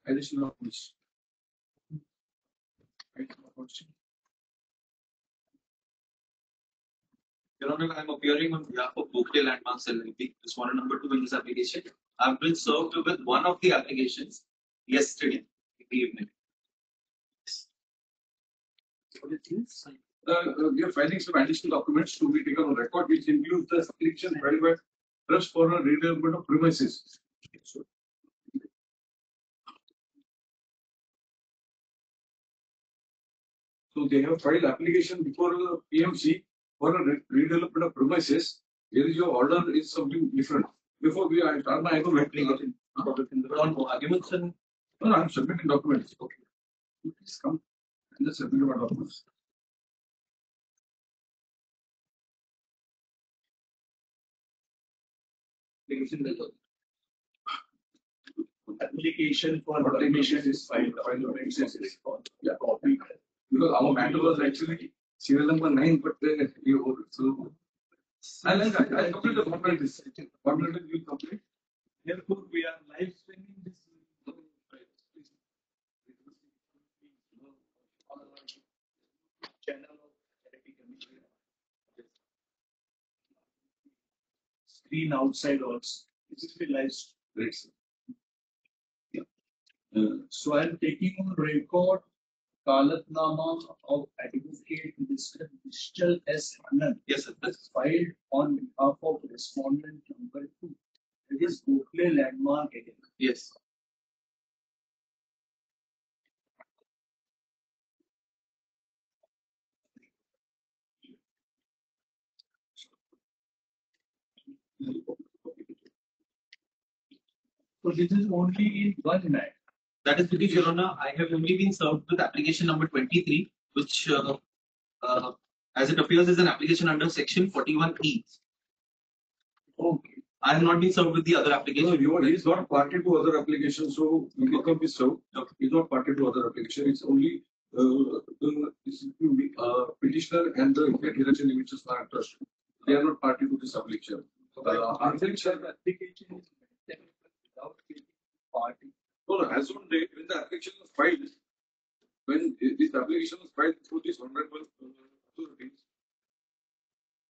Additional of which? Your Honor, I am appearing on behalf of Oakdale Landmarks LLP. Just want a number 2 in this application. I've been served with one of the applications yesterday in the evening. We are filing some additional documents to be taken on record, which includes the application filed by trust for a redevelopment of premises. So they have filed application before the PMC for a redevelopment of premises. Here is your order is something different. Before we are start my application. On arguments and No, I'm submitting documents. Okay. Please come and just submit my documents. Application for automation is filed. Yeah, copy. Because our matter was actually serial number 9, but so I'll complete the formality. Formality will complete. Therefore, we are live streaming this. Channel of Therapy Commission. Screen outside also. This is the live stream. Great, sir. So I'm taking on record Kalatnama of Advocate Mr. Vishal S. Anand. yes, sir. Filed on behalf of respondent number 2. It is Oakdale Landmark again. Yes. So this is only in one night. That is because, Your Honor, I have only been served with application number 23, which, as it appears, is an application under section 41E. Okay. I have not been served with the other No, application. he is not party to other applications, so he can be served. He is not party to other application. It's only the petitioner and the election images are trust. They are not party to this application. Application is without getting party. No, as on date, when the application was filed, when this application was filed through this honorable authorities,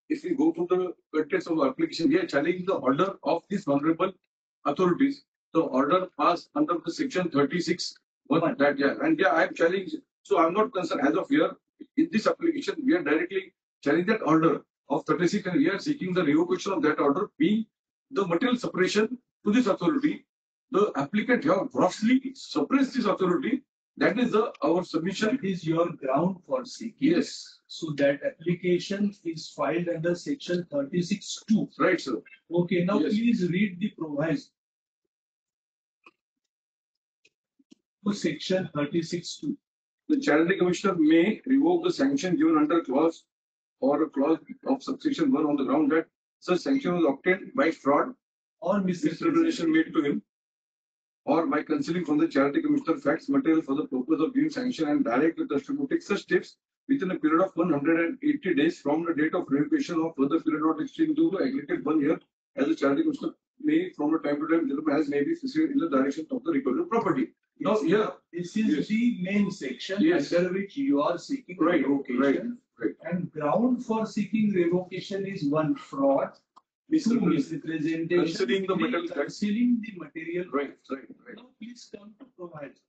if we go to the contents of the application, we are challenging the order of these honorable authorities. The order passed under the section 36. That, yeah, and yeah, I am challenging. So I'm not concerned as of here. In this application, we are directly challenging that order of 36, and we are seeking the revocation of that order, being the material separation to this authority. The applicant have grossly suppressed this authority That is our submission. That is your ground for seeking. Yes, So that application is filed under section 36(2). right, sir. Okay, now Yes. please read the proviso. To section 36(2). The charity commissioner may revoke the sanction given under clause or a clause of subsection 1 on the ground that such sanction was obtained by fraud, Or misrepresentation made to him, or by concealing from the charity commissioner facts material for the purpose of giving sanction, and direct the trustee to take such steps within a period of 180 days from the date of revocation of further period not exceeding to the aggregate 1 year, as the charity commissioner may from the time to time determine as may be proceeded in the direction of the recorded property. Now, here, This is Yes. the main section Yes. under which you are seeking right, revocation. right. And ground for seeking revocation is one, fraud, two, misrepresentation, Concealing the three, material facts. concealing the material. Right. Now please come to proviso.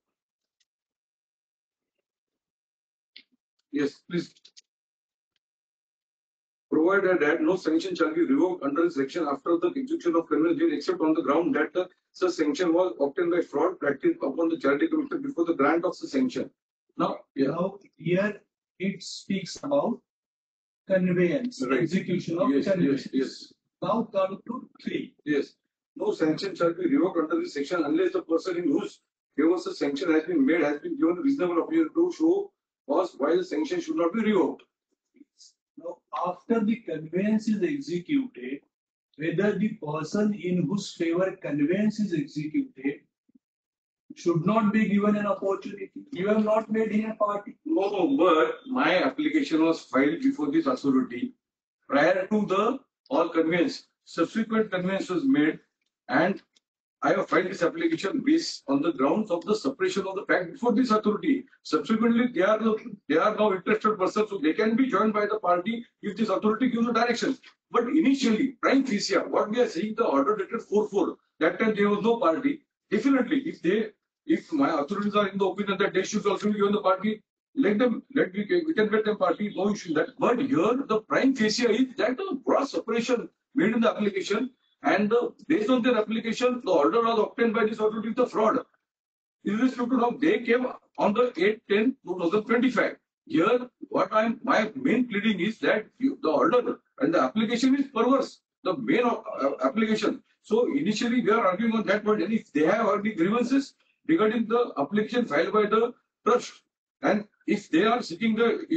Yes, please. Provided that no sanction shall be revoked under this section after the execution of criminal deed except on the ground that the such sanction was obtained by fraud practiced upon the charity commissioner before the grant of the sanction. Now, Now here it speaks about conveyance, Right. execution of Yes, conveyance. yes. Now come to 3. Yes. No sanction shall be revoked under this section unless the person in whose favor the sanction has been made has been given reasonable opinion to show cause why the sanction should not be revoked. Now after the conveyance is executed, whether the person in whose favor conveyance is executed should not be given an opportunity. You have not made him a party. No, but my application was filed before this authority prior to the all conveyance. Subsequent conveyance was made, and I have filed this application based on the grounds of the suppression of the fact before this authority. Subsequently, they are now interested persons, so they can be joined by the party if this authority gives the directions. But initially, prime facie, what we are saying, the order dated 4/4. That time there was no party. Definitely, if my authorities are in the opinion that they should also be given the party, we can get them party, no issue in that. But here the prime facie is that the gross separation made in the application, and based on their application, the order was obtained by this authority with the fraud. Irrespective of they came on the 8/10/2025. Here, my main pleading is that the order and the application is perverse. The main application. So initially we are arguing on that point, and if they have any grievances regarding the application filed by the trust, and if they are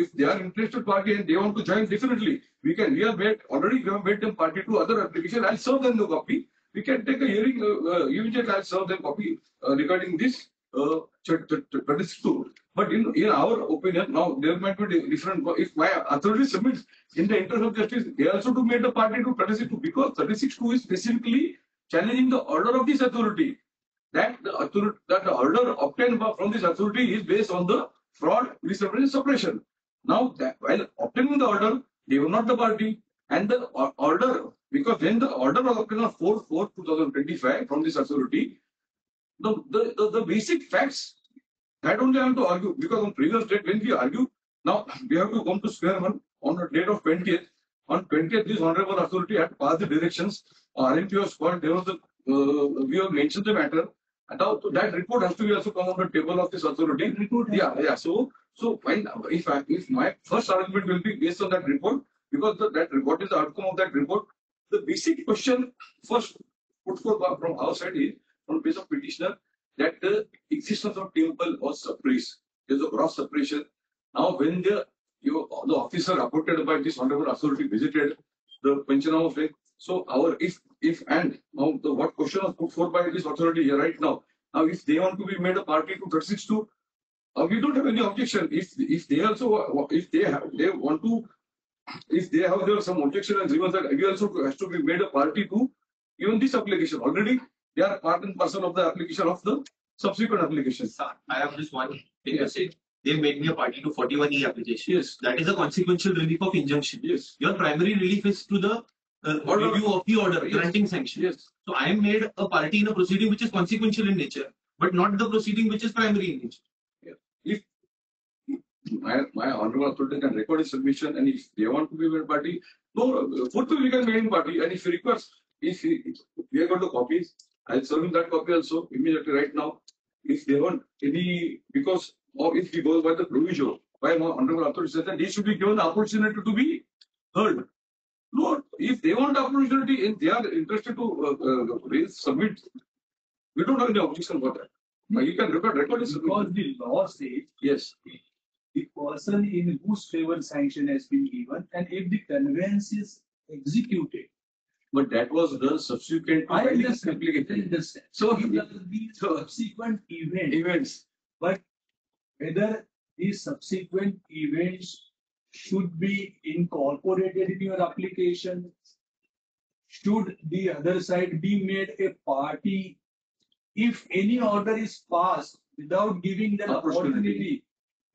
if they are interested party and they want to join, definitely we have made them party to other application. I'll serve them the copy. We can take a hearing immediately. I'll serve them copy regarding this 32. But in our opinion, now there might be different. If my authority submits in the interest of justice, they also to make the party to 36(2) because 36(2) is specifically challenging the order of this authority. That the order obtained from this authority is based on the fraud, misrepresentation, suppression. Now, while obtaining the order, they were not the party, and the order, because when the order was obtained on 4/4/2025 from this authority, the basic facts that only I have to argue, because on previous date when we argue, now we have to come to square one on the date of 20th. On 20th, this honorable authority had passed the directions. RMP was called. There was we have mentioned the matter. And now that report has to be also come on the table of this authority. Yeah. So when if my first argument will be based on that report, because what is the outcome of that report? The basic question first put forth from our side is from base of petitioner that the existence of temple was suppressed. There's a gross suppression. Now when the officer appointed by this honorable authority visited the Panchanama Lake. So what question was put forth by this authority here right now? Now if they want to be made a party to 36(2), we don't have any objection. If they have some objection and grievance that we also has to be made a party to even this application. Already they are part and parcel of the application of the subsequent application. Sir, I have just one thing to say. They made me a party to 41E application. Yes. That is a consequential relief of injunction. Yes. Your primary relief is to the review of the order, Yes. granting sanction. Yes. So I am made a party in a proceeding which is consequential in nature, but not the proceeding which is primary in nature. If my honorable authority can record his submission, and if they want to be made party, forthwith we can make him party. And if he requests, if we are going to copies, I'll serve him that copy also immediately right now. if they want any, because, or if he goes by the proviso, by my honorable authority says that he should be given the opportunity to be heard. No, if they want the opportunity and they are interested to raise, submit, we don't have any objection for that. You can record is Because the law says yes. the person in whose favor sanction has been given, and if the conveyance is executed, But that was done subsequent to I filing the understand. application. So these are the subsequent events. Events. But whether these subsequent events should be incorporated in your application, should the other side be made a party, if any order is passed without giving them opportunity,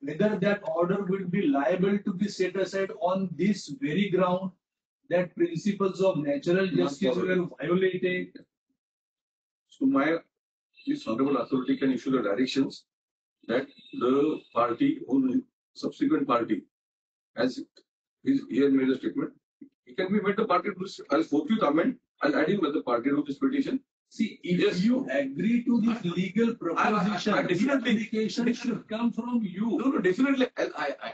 whether that order will be liable to be set aside on this very ground that principles of natural justice were violated. So my this honorable authority can issue the directions that the party, who subsequent party, as he has made a statement, he can be made the party to. I'll forthwith amend. I'll add him with the party to this petition. See, if you agree to this legal proposition, this application should come from you. No, definitely.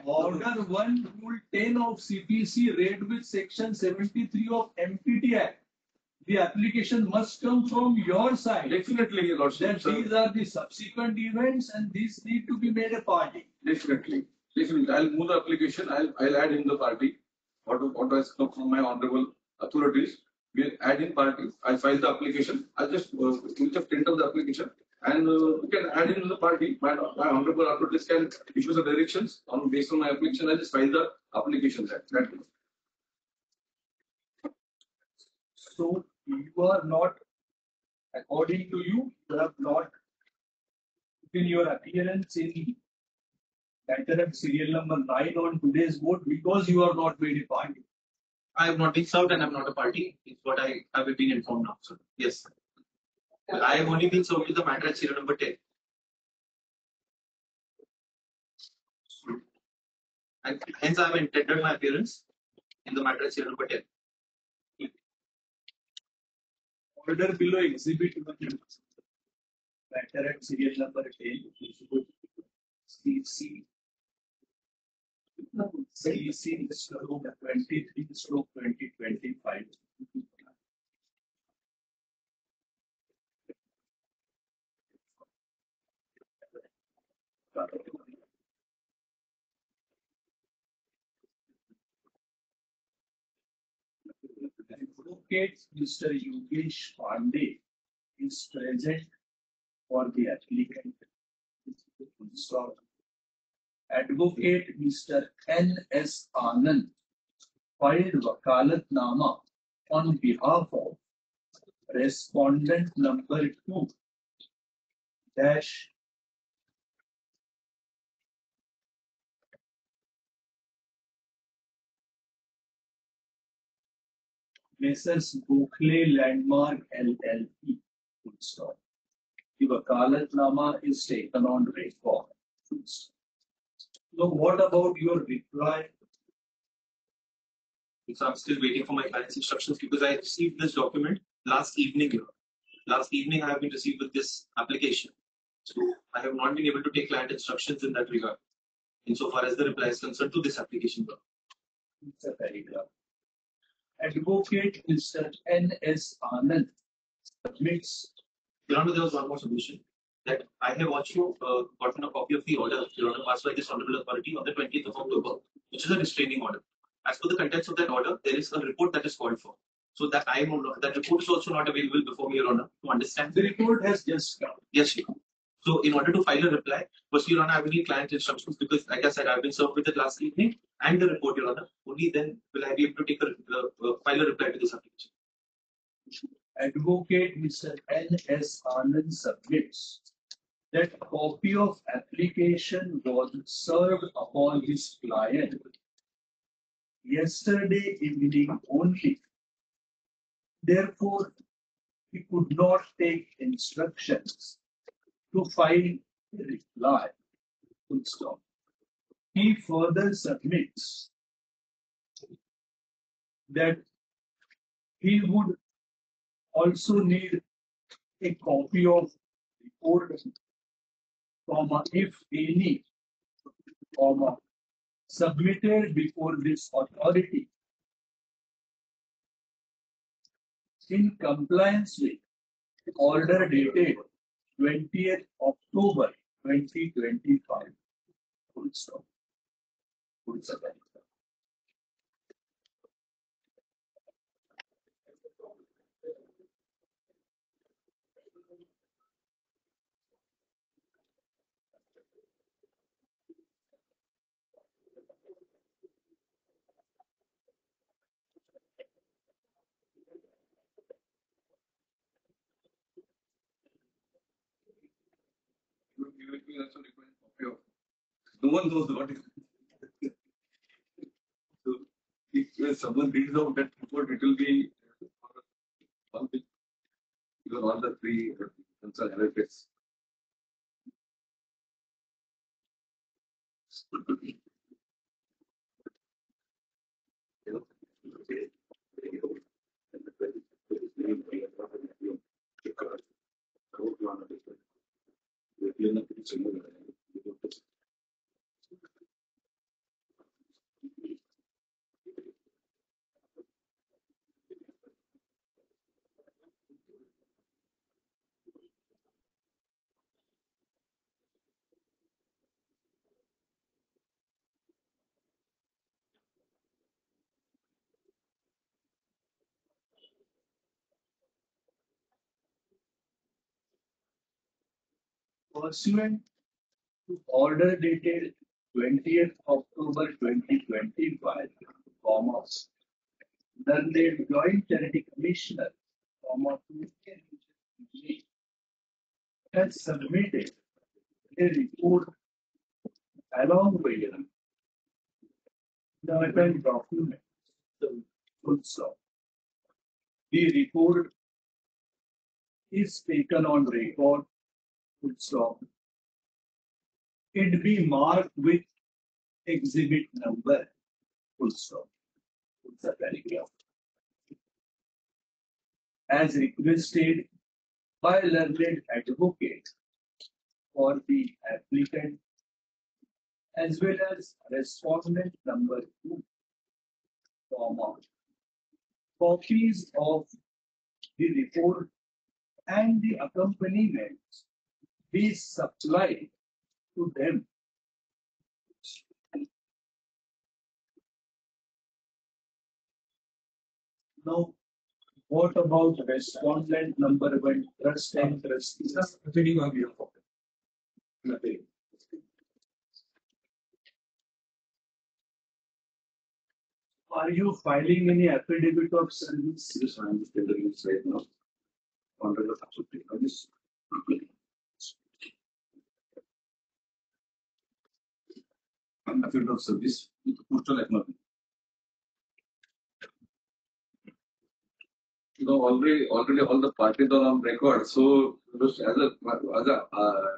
Order 1, Rule 10 of CPC read with Section 73 of MPT Act. The application must come from your side. Definitely, Your Lordship. That these are the subsequent events and these need to be made a party. Definitely. I'll move the application. I'll add in the party. What has come from my honorable authorities. We'll add in party. I'll file the application. I'll just print of the application and we can add in the party. My honorable authorities can issue the directions on based on my application. I'll just file the application. That. So you are not, according to you, you have not in your appearance in letter of serial number 9 on today's vote because you are not made a party. I have not been served and I'm not a party. It's what I have been informed now. So yes. I have only been served with the matter at serial number 10. And hence I have intended my appearance in the matter at serial number 10. Order below exhibit 1. Matter at serial number 10. CC. CC/23/2025. Advocate Mr. Yogesh Pandey is present for the applicant. Advocate Mr. N.S. Anand filed wakalatnama on behalf of respondent number 2 dash Messrs. Gokhale Landmark LLP. The wakalatnama is taken on record. So what about your reply? So I'm still waiting for my client's instructions because I received this document last evening. Last evening I have been received with this application. So I have not been able to take client instructions in that regard, insofar as the reply is concerned to this application. It's a paragraph. Advocate Mr. N.S. Anand submits. Your Honor, there was one more submission that I have also gotten a copy of the order, Your Honor, passed by this honorable authority on the 20th of October, which is a restraining order. As per the contents of that order, there is a report that is called for. So that that report is also not available before me, Your Honor, to understand. The report has just come. Yes, Your Honor. So in order to file a reply, first, Your Honor, I will need client instructions because, like I said, I've been served with it last evening and the report, Your Honor. Only then will I be able to take file a reply to this application. Advocate Mr. N.S. Anand submits that a copy of application was served upon his client yesterday evening only. Therefore, he could not take instructions to file a reply. Full stop. He further submits that he would also need a copy of report comma, if any, comma, submitted before this authority in compliance with order dated 20th October 2025. Full stop. Full stop. You will also require a copy of. No one knows what is. So if someone reads out that report, it will be all the, all the three concerned elements. Pursuant to order dated 20th October 2025, comma, the Joint Charity Commissioner, comma, has submitted a report along with the relevant document. Full stop. The report is taken on record. Full stop. It be marked with exhibit number. Full stop. Full stop. Paragraph. As requested by learned advocate for the applicant as well as respondent number 2, comma, copies of the report and the accompaniments be supplied to them. Now, what about respondent number 1, trust and trustees? Nothing. Are you filing any affidavit of service? Yes, I am telling this right now. Under the absolute notice. Affidavit of service with postal acknowledgement. Already all the parties are on record. So just as a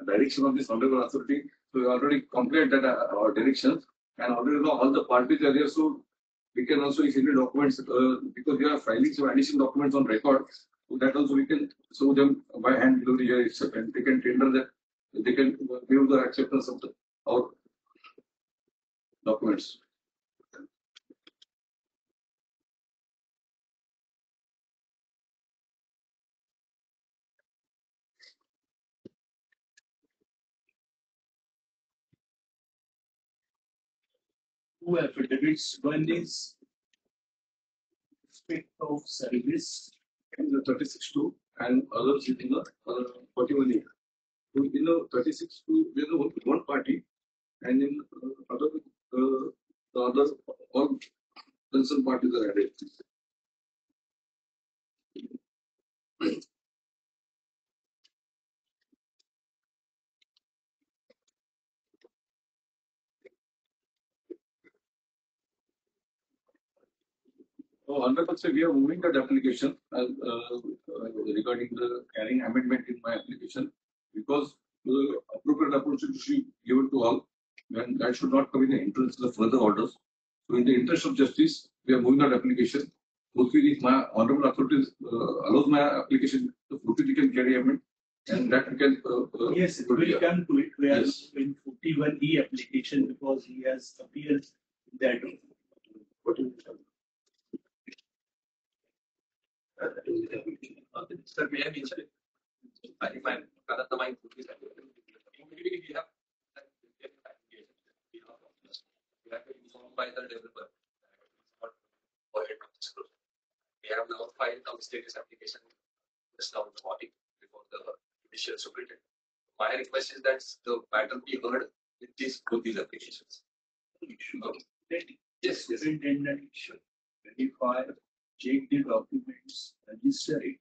direction of this honorable authority, so we already completed that our directions, and already all the parties are there. So we can also issue documents because they are filing some additional documents on record. So that also we can show them by hand delivery here itself, and they can tender that they can give the acceptance of our documents. Two affidavits. One is respect of service. In the 36-2 and others in the 41-8. So in the 36-2, we have one party, and in other the other all concerned parties are added. So 100% we are moving that application regarding the carrying amendment in my application, because the appropriate approach should be given to all, and that should not come in the interest of further orders. So in the interest of justice, we are moving that application. Mostly if my honorable authority allows my application, the proceeding can carry amendment. And that we can. Yes, it will yeah. come to it. We are Yes. in 41E application because he has appeared in that. What is it? Sir, may I mention it? If I'm Kanata mind, we have we have been informed by the developer. We have now filed our status application just now in the morning before the initial submitted. My request is that the matter be heard with both these applications. Yes, yes. Superintendent should verify, check the documents, register it.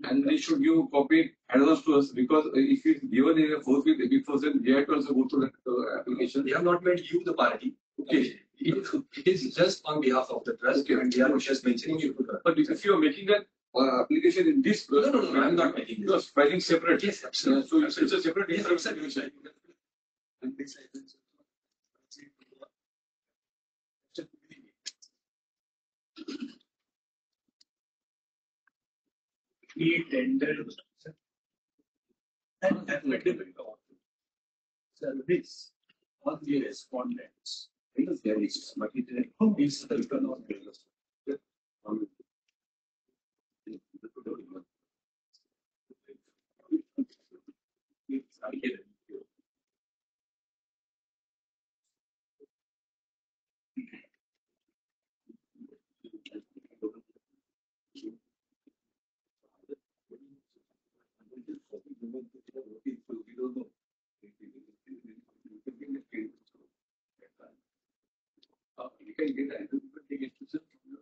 And they should give copy advance to us because if it's given in a forthwith before, then we have to also go through that application. We have not made you the party. Okay. It is just on behalf of the trust, Okay. and we are just mentioning you. But if you are making that application in this, No, I'm not making You are filing separate. Yes, absolutely. So it's a separate. Yes, absolutely. He tendered an affidavit of service on the respondents. There is, but it is written on the You can get either you can take instruction from your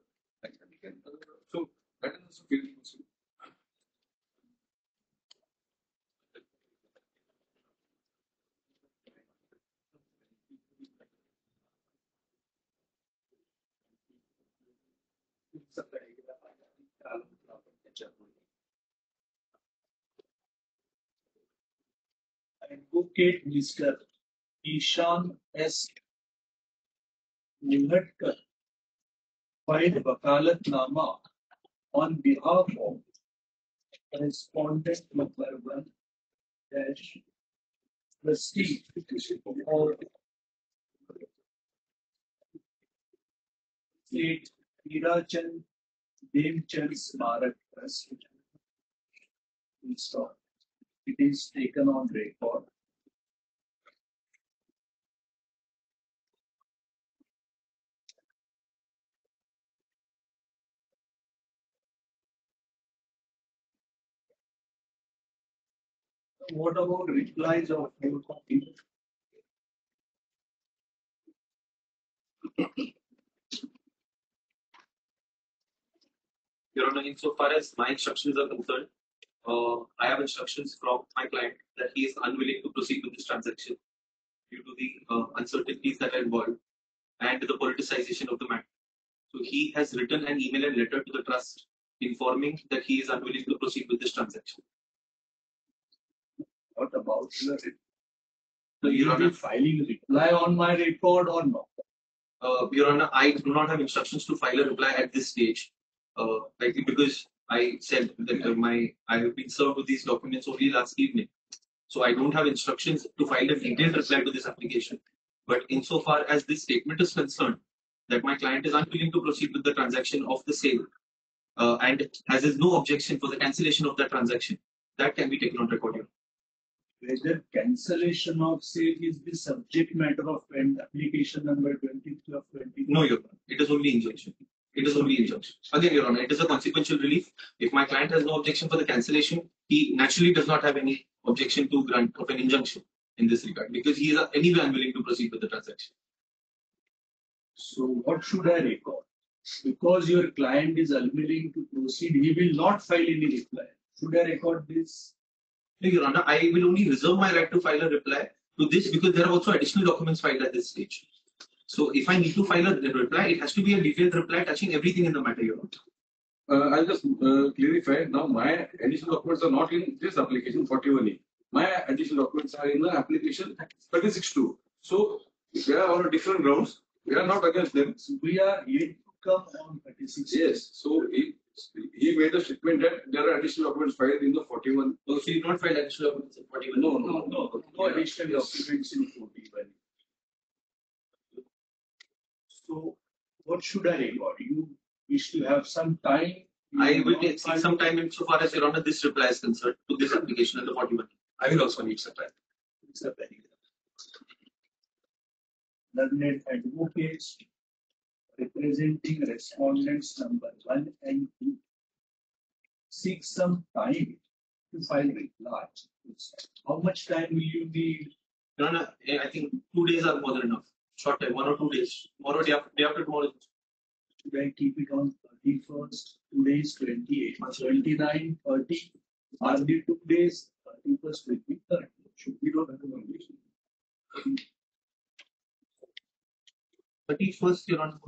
you can so that is also very possible. Advocate Mr. Ishan S. Nilhatkar filed Wakalatnama on behalf of respondent number 1 dash trustee or state Hirachand Devchand Smarak Trust. Install. It is taken on record. What about replies of your copy? Your Honor, insofar as my instructions are concerned, I have instructions from my client that he is unwilling to proceed with this transaction due to the uncertainties that are involved and the politicization of the matter. So he has written an email and letter to the trust informing that he is unwilling to proceed with this transaction. What about your So, Your Honor, filing reply on my record or not? Your Honor, I do not have instructions to file a reply at this stage, likely because I said that I have been served with these documents only last evening. So I don't have instructions to file a detailed reply to this application. But insofar as this statement is concerned, that my client is unwilling to proceed with the transaction of the sale and has no objection for the cancellation of that transaction, that can be taken on record. Your Honor. Whether cancellation of sale is the subject matter of application number 23 of 20. No, Your Honor. It is only injunction. It is only injunction. Again, Your Honor, it is a consequential relief. If my client has no objection for the cancellation, he naturally does not have any objection to grant of an injunction in this regard because he is anyway unwilling to proceed with the transaction. So what should I record? Because your client is unwilling to proceed, he will not file any reply. Should I record this? No, Your Honor, I will only reserve my right to file a reply to this because there are also additional documents filed at this stage. So if I need to file a reply, it has to be a detailed reply touching everything in the matter, Your Honor. I'll just clarify. Now, my additional documents are not in this application 41E. My additional documents are in the application 36.2. So, they are on different grounds. We are not against them. So we are yet to come on 36. Yes. So, he made a statement that there are additional documents filed in the 41. So he did not file additional documents in 41. No additional documents in 41. So what should I record? You wish to have some time? I will take some time insofar as Your Honor this reply is concerned to this application under 41. I will also need some time. It's a very learned advocates representing respondents number 1 and 2 seek some time to file reply. How much time will you need? Your Honor, I think 2 days are more than enough. Short time, 1 or 2 days. Tomorrow, day after tomorrow. Should I keep it on 31st? Today is 28, 29, 30. Are the 2 days? 31st will be 30. Should we not have a condition? 31st, Your Honor.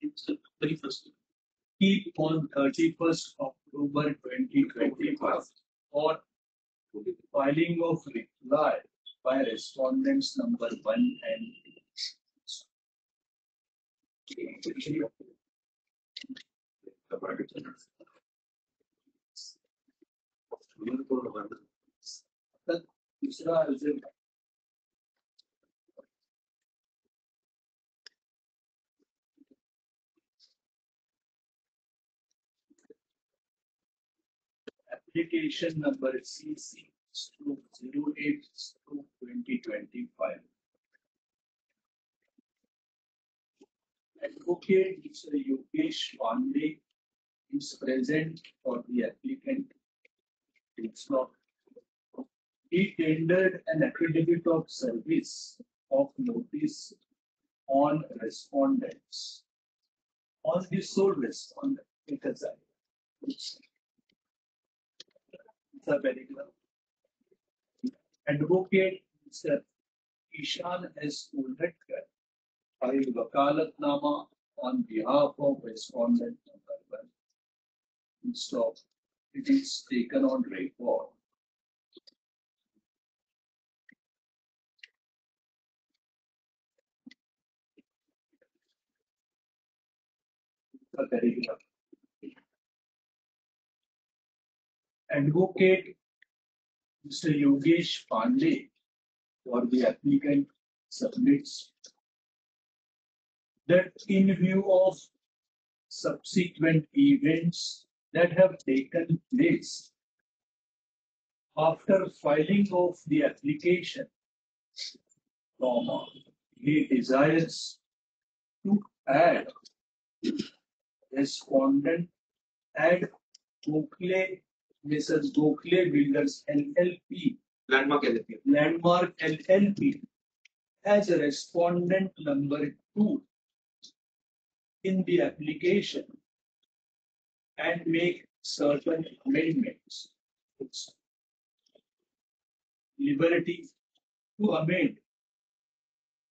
It's 31st. Keep on 31st October 2025 or filing of reply by respondents number 1 and 2. दूसरा result application number CC 08/2025. Advocate Mr. Yogesh Pandey is present for the applicant. It's not. He tendered an affidavit of service of notice on respondents on the sole respondent because it's a very good. Advocate Mr. Ishan S. Ulredkar filed wakalatnama on behalf of respondent number 1. Stop. It is taken on record. Advocate Mr. Yogesh Pandey for the applicant submits that in view of subsequent events that have taken place after filing of the application, he desires to add respondent add Mrs. Gokhale Builders LLP, Landmark LLP. Landmark LLP, as a respondent number 2 in the application and make certain amendments. Liberty to amend,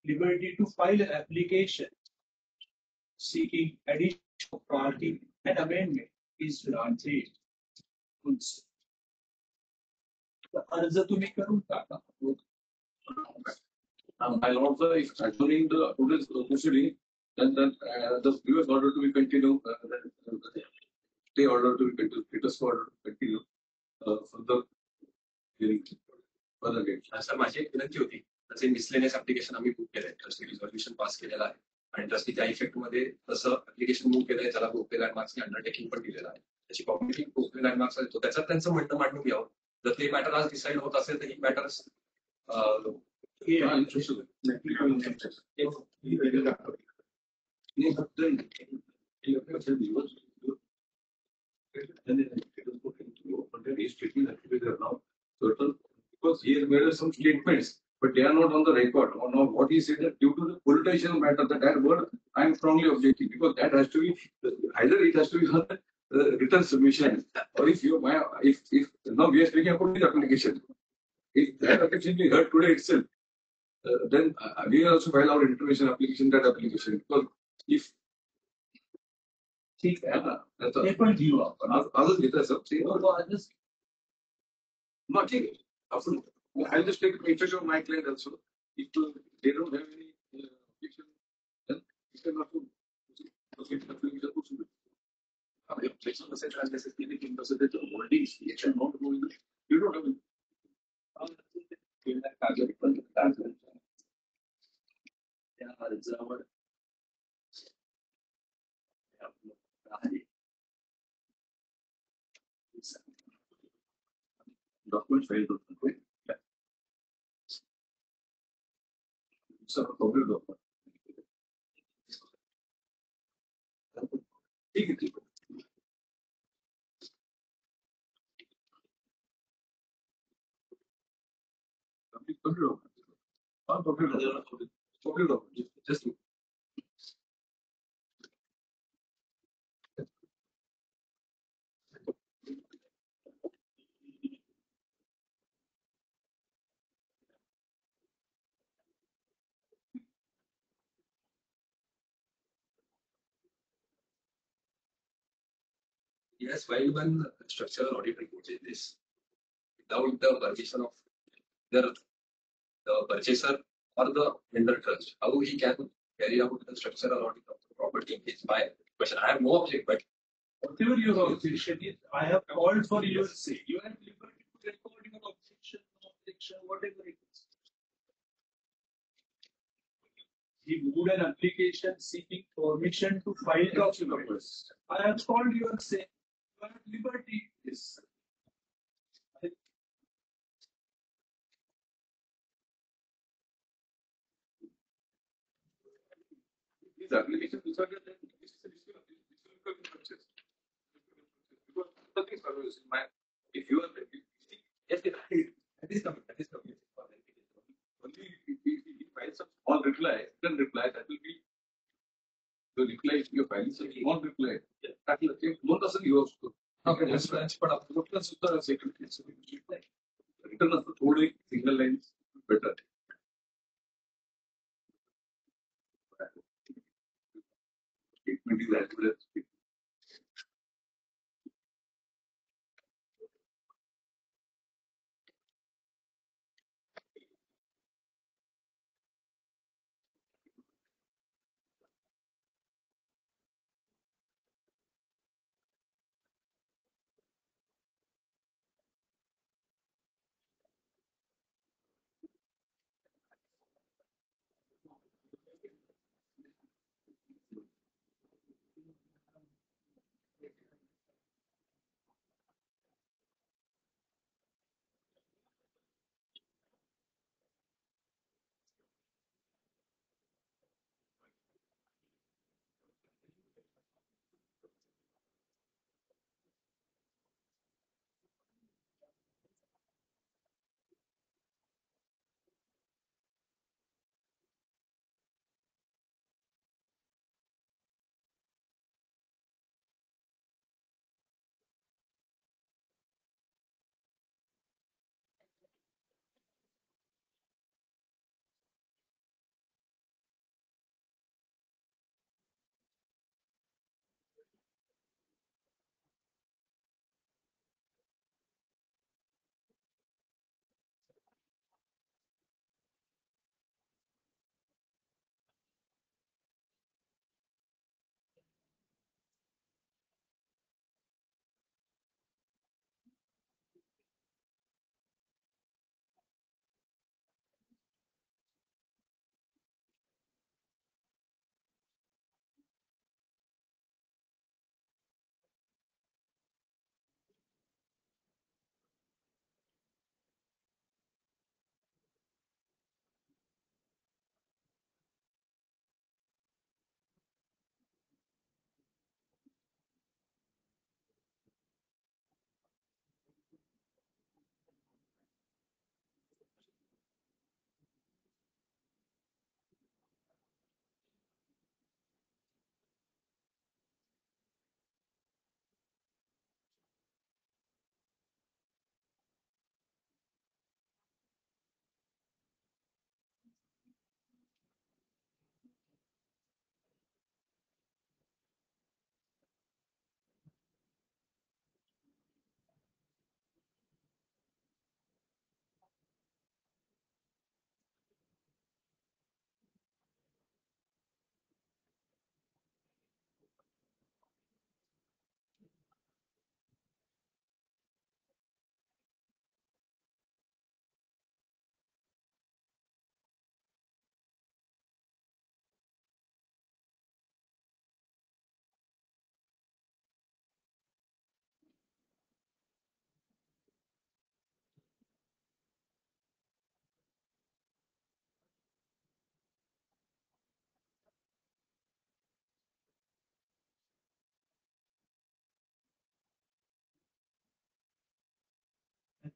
liberty to file an application seeking additional party and amendment is granted. अर्ज तुम्ही करून टाका. My lord, sir, if adjourning the today's proceeding, then the previous order to be continued, stay order to be continued, status order to continue further hearing further dates. Sir माझी एक विनंती होती तसे miscellaneous application आम्ही book केलंय trustee resolution पास केलेलं आहे आणि ट्रस्टीच्या इफेक्ट मध्ये तसं ऍप्लिकेशन बुक केलंय त्याला गोखले लँडमार्क्सने अंडरटेकिंग पण दिलेलं आहे त्याची कॉम्युनिटी गोखले लँडमार्क्स आहे तो त्याच्यात त्यांचं म्हणणं मांडून घ्यावं जर ते मॅटर आज डिसाईड होत असेल तर ही matter Because he has made some statements, but they are not on the record. Or not what he said that due to the political matter, that word I am strongly objecting because that has to be either it has to be on written submission, or if now we are speaking about this application, if that application be heard today itself, then we will also file our intervention application that application because if ठीक है ना, that's ये पण घेऊ आपण. others get us up. Just Not take it. I'll just take the interest of my client also. If they don't have any objection, then we 5% and this is maybe 10% of holdings, it should not go in the, you don't have. त्या अर्जावर Document filed with the quick. It's a public document. ठीक है, ठीक है. Public document. हाँ, public document. Public document. Just Yes, while one structural audit report is this, without the permission of either the purchaser or the vendor trust, how he can carry out the structural audit of the property is my question. I have no object, but whatever your objection is, I have called for your say. You have liberty to record your objection, no objection, whatever it is. He moved an application seeking permission to file documents. I have called your say. You have liberty. Yes. these applications which are there, this is a difficult purchase. Because nothing survives in my, if you are, yes, that is coming. Only if he files a small reply, then reply, that will be the reply. If you file a small reply, that will take 1% you also. Okay, that's right. But after what is the secretary? So we should like written as the whole single lines better. Statement is as good as.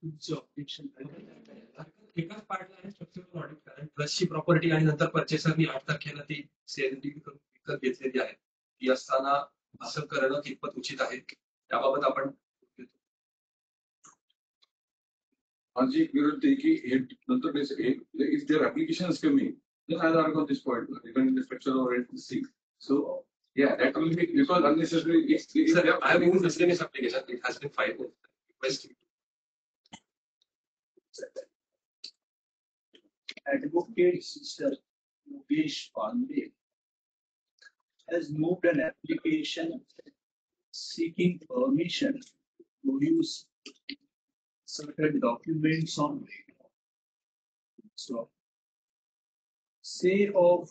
तुमचं objection एकाच पार्टला आहे structural audit कारण प्लसची property आणि नंतर परचेसरनी 8 तारखेला ती cell विकत घेतलेली आहे ती असताना असं करणं कितपत उचित आहे त्याबाबत आपण माझी विरोध आहे की हे नंतर if their application is coming, then I'll argue on this point regarding the structure or anything. So yeah, that will be because unnecessary. If Sir, they are I have moved miscellaneous application. It has been filed. Request Advocate Mr. Yogesh Pandey has moved an application seeking permission to use certain documents on so say of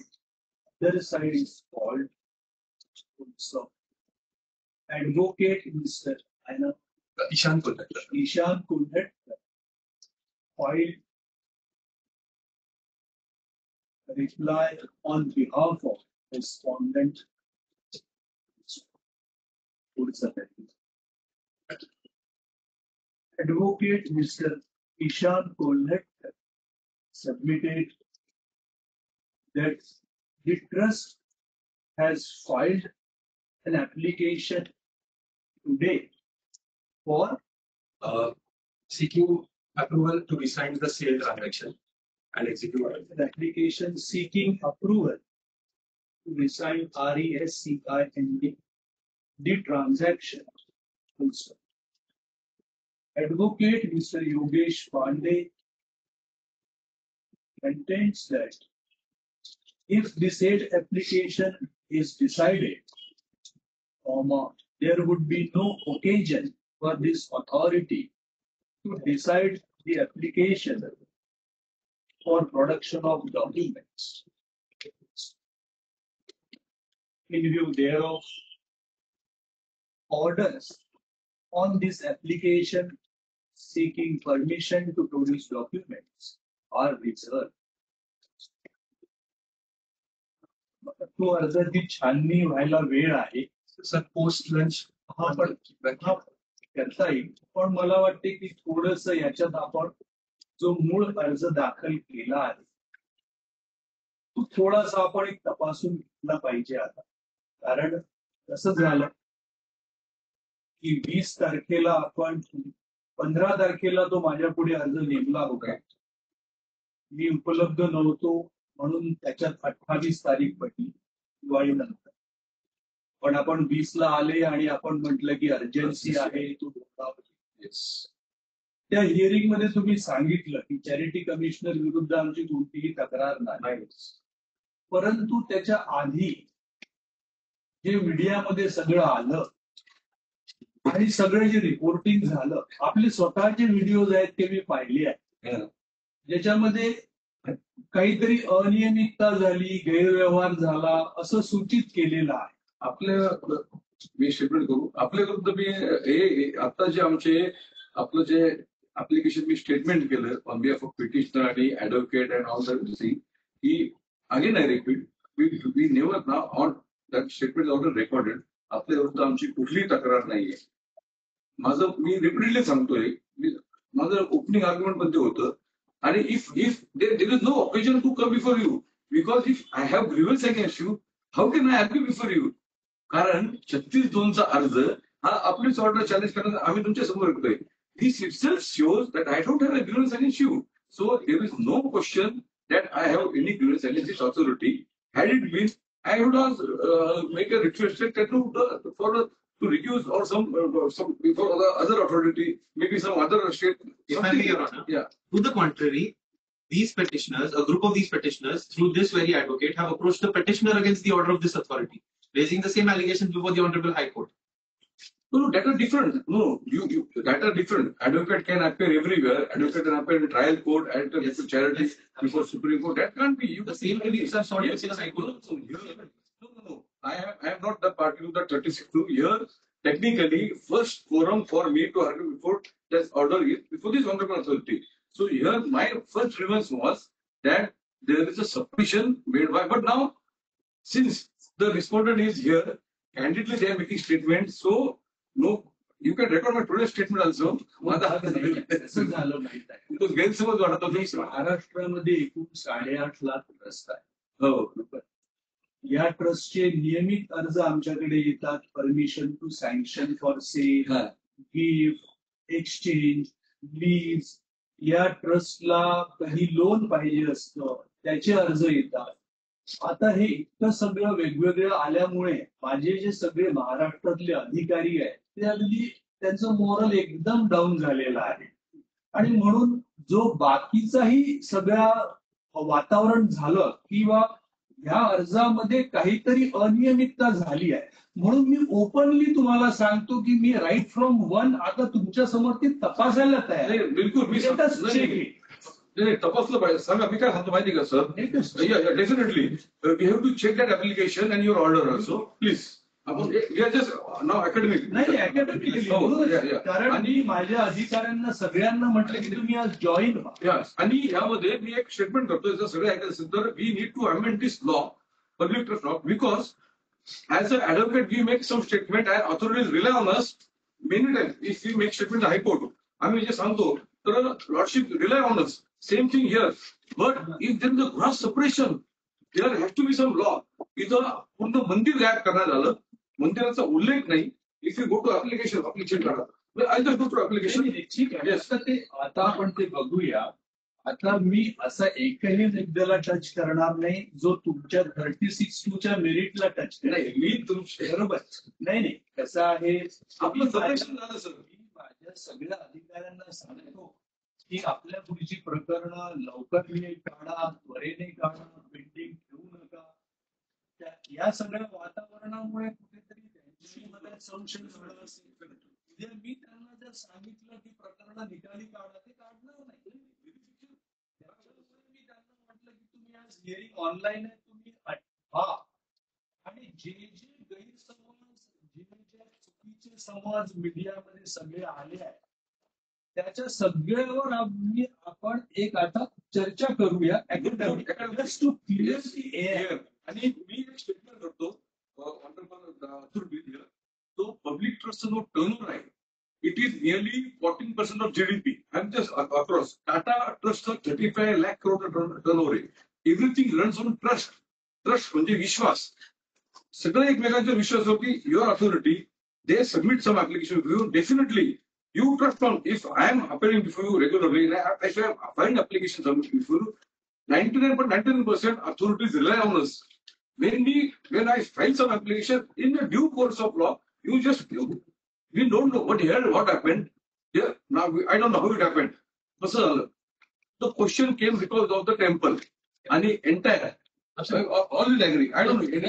other side is called so advocate Mr. Ishan Kulkarni. Ishan Kulkarni filed reply on behalf of respondent. Advocate Mr. Ishan Kulkarni submitted that the trust has filed an application today for Seeking approval to rescind the sale transaction and execute. an application seeking approval to resign RESCIND the transaction. Also. Advocate Mr. Yogesh Pandey contends that if the said application is decided, there would be no occasion for this authority to decide the application for production of documents. In view thereof, orders on this application seeking permission to produce documents are reserved. तो अर्जाची छाननी व्हायला वेळ आहे Sir, post lunch. हा पण हा करता येईल पण मला वाटते की थोडस याच्यात आपण जो मूळ अर्ज दाखल केला आहे तो थोडासा आपण एक तपासून घेतला पाहिजे आता कारण कसं झालं की 20 तारखेला आपण 15 तारखेला तो माझ्या पुढे अर्ज नेमला होता मी उपलब्ध नव्हतो म्हणून त्याच्यात 28 तारीख पडली दिवाळीनंतर पण आपण 20 ला आले आणि आपण म्हटलं की अर्जन्सी आहे तो yes. त्या हिअरिंग मध्ये तुम्ही सांगितलं की चॅरिटी कमिशनर विरुद्ध आमची कोणतीही तक्रार नाही परंतु त्याच्या आधी जे मीडियामध्ये सगळं आलं आणि सगळं जे रिपोर्टिंग झालं आपले स्वतःचे व्हिडिओज आहेत ते मी पाहिले आहेत ज्याच्यामध्ये काहीतरी अनियमितता झाली गैरव्यवहार झाला असं सूचित केलेलं आहे आपल्या मी स्टेटमेंट करू आपल्या विरुद्ध मी हे आता जे आमचे आपलं जे ऍप्लिकेशन मी स्टेटमेंट केलं ऑन बिहाफ ऑफ पिटिशनर आणि ऍडव्होकेट अँड ऑल दॅट की again I repeat we never now on that statement order recorded आपल्या विरुद्ध आमची कुठलीही तक्रार नाहीये माझं मी रिपीटली सांगतोय माझं ओपनिंग आर्ग्युमेंट मध्ये होतं आणि if there is no occasion to come before you because if I have grievance against you how can I have before you कारण 36(2) अर्ज हा आपलीच ऑर्डर चॅलेंज करण्याचा आम्ही तुमच्या समोर येतोय this itself shows that I don't have a grievance against you so there is no question that I have any grievance against this authority had it been I would make a request for to reduce or some before other authority, maybe some other state. If I may, Your Honor. Yeah. To the contrary, these petitioners, a group of these petitioners, through this very advocate, have approached the petitioner against the order of this authority, raising the same allegations before the Honorable High Court. No, that are different. No, you that are different. Advocate can appear everywhere. Advocate can appear in trial court, at Yes. charity, Yes. before Supreme Court. That can't be. The same allegations are sought Yes. in the High Court. No. I am not the party to the 36(2). Here, technically, first forum for me to argue before this order is before this honorable authority. So here, my first grievance was that there is a submission made by. But now, since the respondent is here, candidly they are making statements. So no you can record my today's statement also. माझा हात नाही, नाही. असं झालं माहित आहे. तो गैरसमज वाटत होता. महाराष्ट्रामध्ये एकूण 8.5 लाख ट्रस्ट आहे. हो. बरोबर. या ट्रस्टचे नियमित अर्ज आमच्याकडे येतात. Permission to sanction for sale, हा. Gift, exchange, lease. या ट्रस्टला काही लोन पाहिजे असतं, त्याचे अर्ज येतात. आता हे इतकं सगळं वेगवेगळं आल्यामुळे माझे जे सगळे महाराष्ट्रातले अधिकारी आहेत ते अगदी त्यांचं मॉरल एकदम डाऊन झालेलं आहे. आणि म्हणून जो बाकीचाही सगळा वातावरण झालं किंवा ह्या अर्जामध्ये काहीतरी अनियमितता झाली आहे, म्हणून मी ओपनली तुम्हाला सांगतो की मी राईट फ्रॉम वन आता तुमच्या समोर ती तपासायला तयार आहे. नाही, बिलकुल मी Let us check it. नाही, तपासलं पाहिजे. सांगा मी काय सांगतो माहिती का sir? Let us check. Definitely we have to check that application and your order also please. आपण we are just now academic. नाही academically हो, बरोबर yeah, आहे. yeah. कारण मी माझ्या अधिकाऱ्यांना सगळ्यांना म्हटलं की तुम्ही आज जॉईन व्हा. Yes. आणि यामध्ये मी एक स्टेटमेंट करतोय जर सगळे ऐकत असेल तर we need to amend this law, public trust law, because as a advocate we make some statement and authorities rely on us many time. If we make statement high court आम्ही जे सांगतो तर lordship rely on us. Same thing here. But if there is a gross separation there has to be some law. इथं पूर्ण मंदिर गायब करण्यात आलं, मंदिराचा उल्लेख नाही. If you go to application करा. I just go to application. ठीक आहे. Yes. आता आपण ते बघूया. आता मी असा एकही मुद्द्याला टच करणार नाही जो तुमच्या 36(2) मेरिटला टच करेल. नाही मी तुमच्या बरोबर. नाही कसं आहे, आपलं सजेशन झालं सर. मी माझ्या सगळ्या अधिकाऱ्यांना सांगतो की आपल्या पुढची प्रकरणं लवकर काढा, त्वरेने काढा, पेंडिंग ठेवू नका. या सगळ्या वातावरणामुळे कुठेतरी त्यांच्याही मनात संशय झाला असेल. उद्या मी त्यांना जर सांगितलं की प्रकरण निकाली काढा, ते काढणार नाही. त्याच्यामुळे मी त्यांना म्हटलं की तुम्ही आज हिअरिंग ऑनलाईन आहे, तुम्ही व्हा. आणि जे गैरसमज, जे चुकीचे समज मीडियामध्ये सगळे आले आहेत त्याच्या सगळ्यावर आपण एक आता चर्चा करूया. Just to clear the air. आणि मी एक स्टेटमेंट करतो ऑनरेबल. तो पब्लिक ट्रस्टचा जो टर्नओव्हर आहे it is nearly 14% of GDP. I am just across. Tata ट्रस्टचं 35 लाख करोड टर्नओव्हर आहे. Everything runs on trust. Trust म्हणजे विश्वास. सगळे एकमेकांच्या विश्वासावरती your authority they submit some application you definitely you trust on. If I am appearing before you regularly, I find applications submitted before you. 99% authorities rely on us. When I file some application in the due course of law, we don't know what happened. Yeah, now I don't know how it happened. The question came because of the temple. And the entire, all will agree. I don't know. It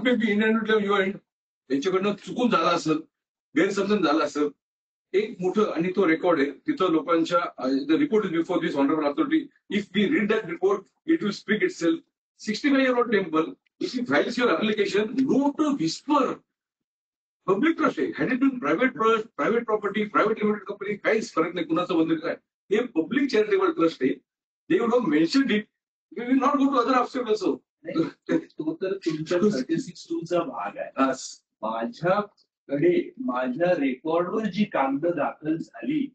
may be in your end. त्यांच्याकडनं चुकून झाला असेल, गैरसमजून झाला असेल. एक मोठं आणि तो रेकॉर्ड आहे तिथं लोकांच्या the report is before this honourable authority. If we read that report it will speak itself. 65-year-old temple. If you files your application not whisper. Public trust आहे. Had it been private trust, private property, private limited company, काहीच फरक नाही कुणाचं मंदिर काय. हे public charitable trust आहे. They would have mentioned it. We will not go to other option also. तो तर तुमच्या 36(2) भाग आहे. माझ्याकडे माझ्या रेकॉर्डवर जी कागद दाखल झाली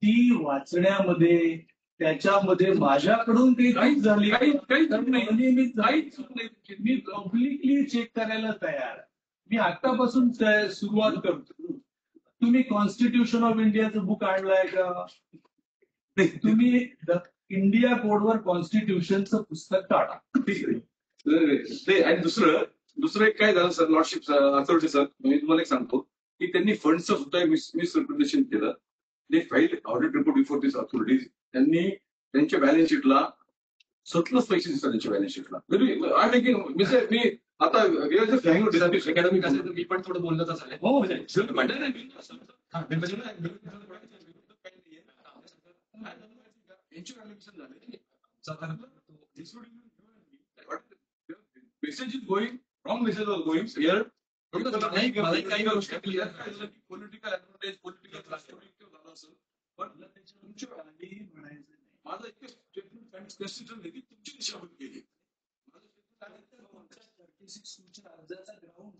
ती वाचण्यामध्ये त्याच्यामध्ये माझ्याकडून काही झाली अनियमित काहीच नाही. मी पब्लिकली चेक करायला तयार. मी आतापासून सुरुवात करतो. तुम्ही कॉन्स्टिट्यूशन ऑफ इंडियाचं बुक आणलंय का? तुम्ही इंडिया कोडवर कॉन्स्टिट्यूशनचं पुस्तक काढा. आणि दुसरं एक काय झालं सर, लॉर्डशिप अथॉरिटी सर, मी तुम्हाला एक सांगतो की त्यांनी फंडचं सुद्धा मिसरिप्रेझेंटेशन केलं. They file audit report before this authorities. त्यांनी त्यांच्या बॅलन्स शीटला सतलच पैसे दिसतात त्यांच्या बॅलन्स शीटला. मी आता अकॅडमिक असेल तर मी पण थोडं बोललं तर चालेल. हो Message is going, wrong message was going here. काही गोष्टी क्लिअर Political advantage, political झालं. पण माझं इतकं स्टेटमेंट कन्सिडर नाही की तुमची दिशाभूल केली. अर्जाचा ग्राउंड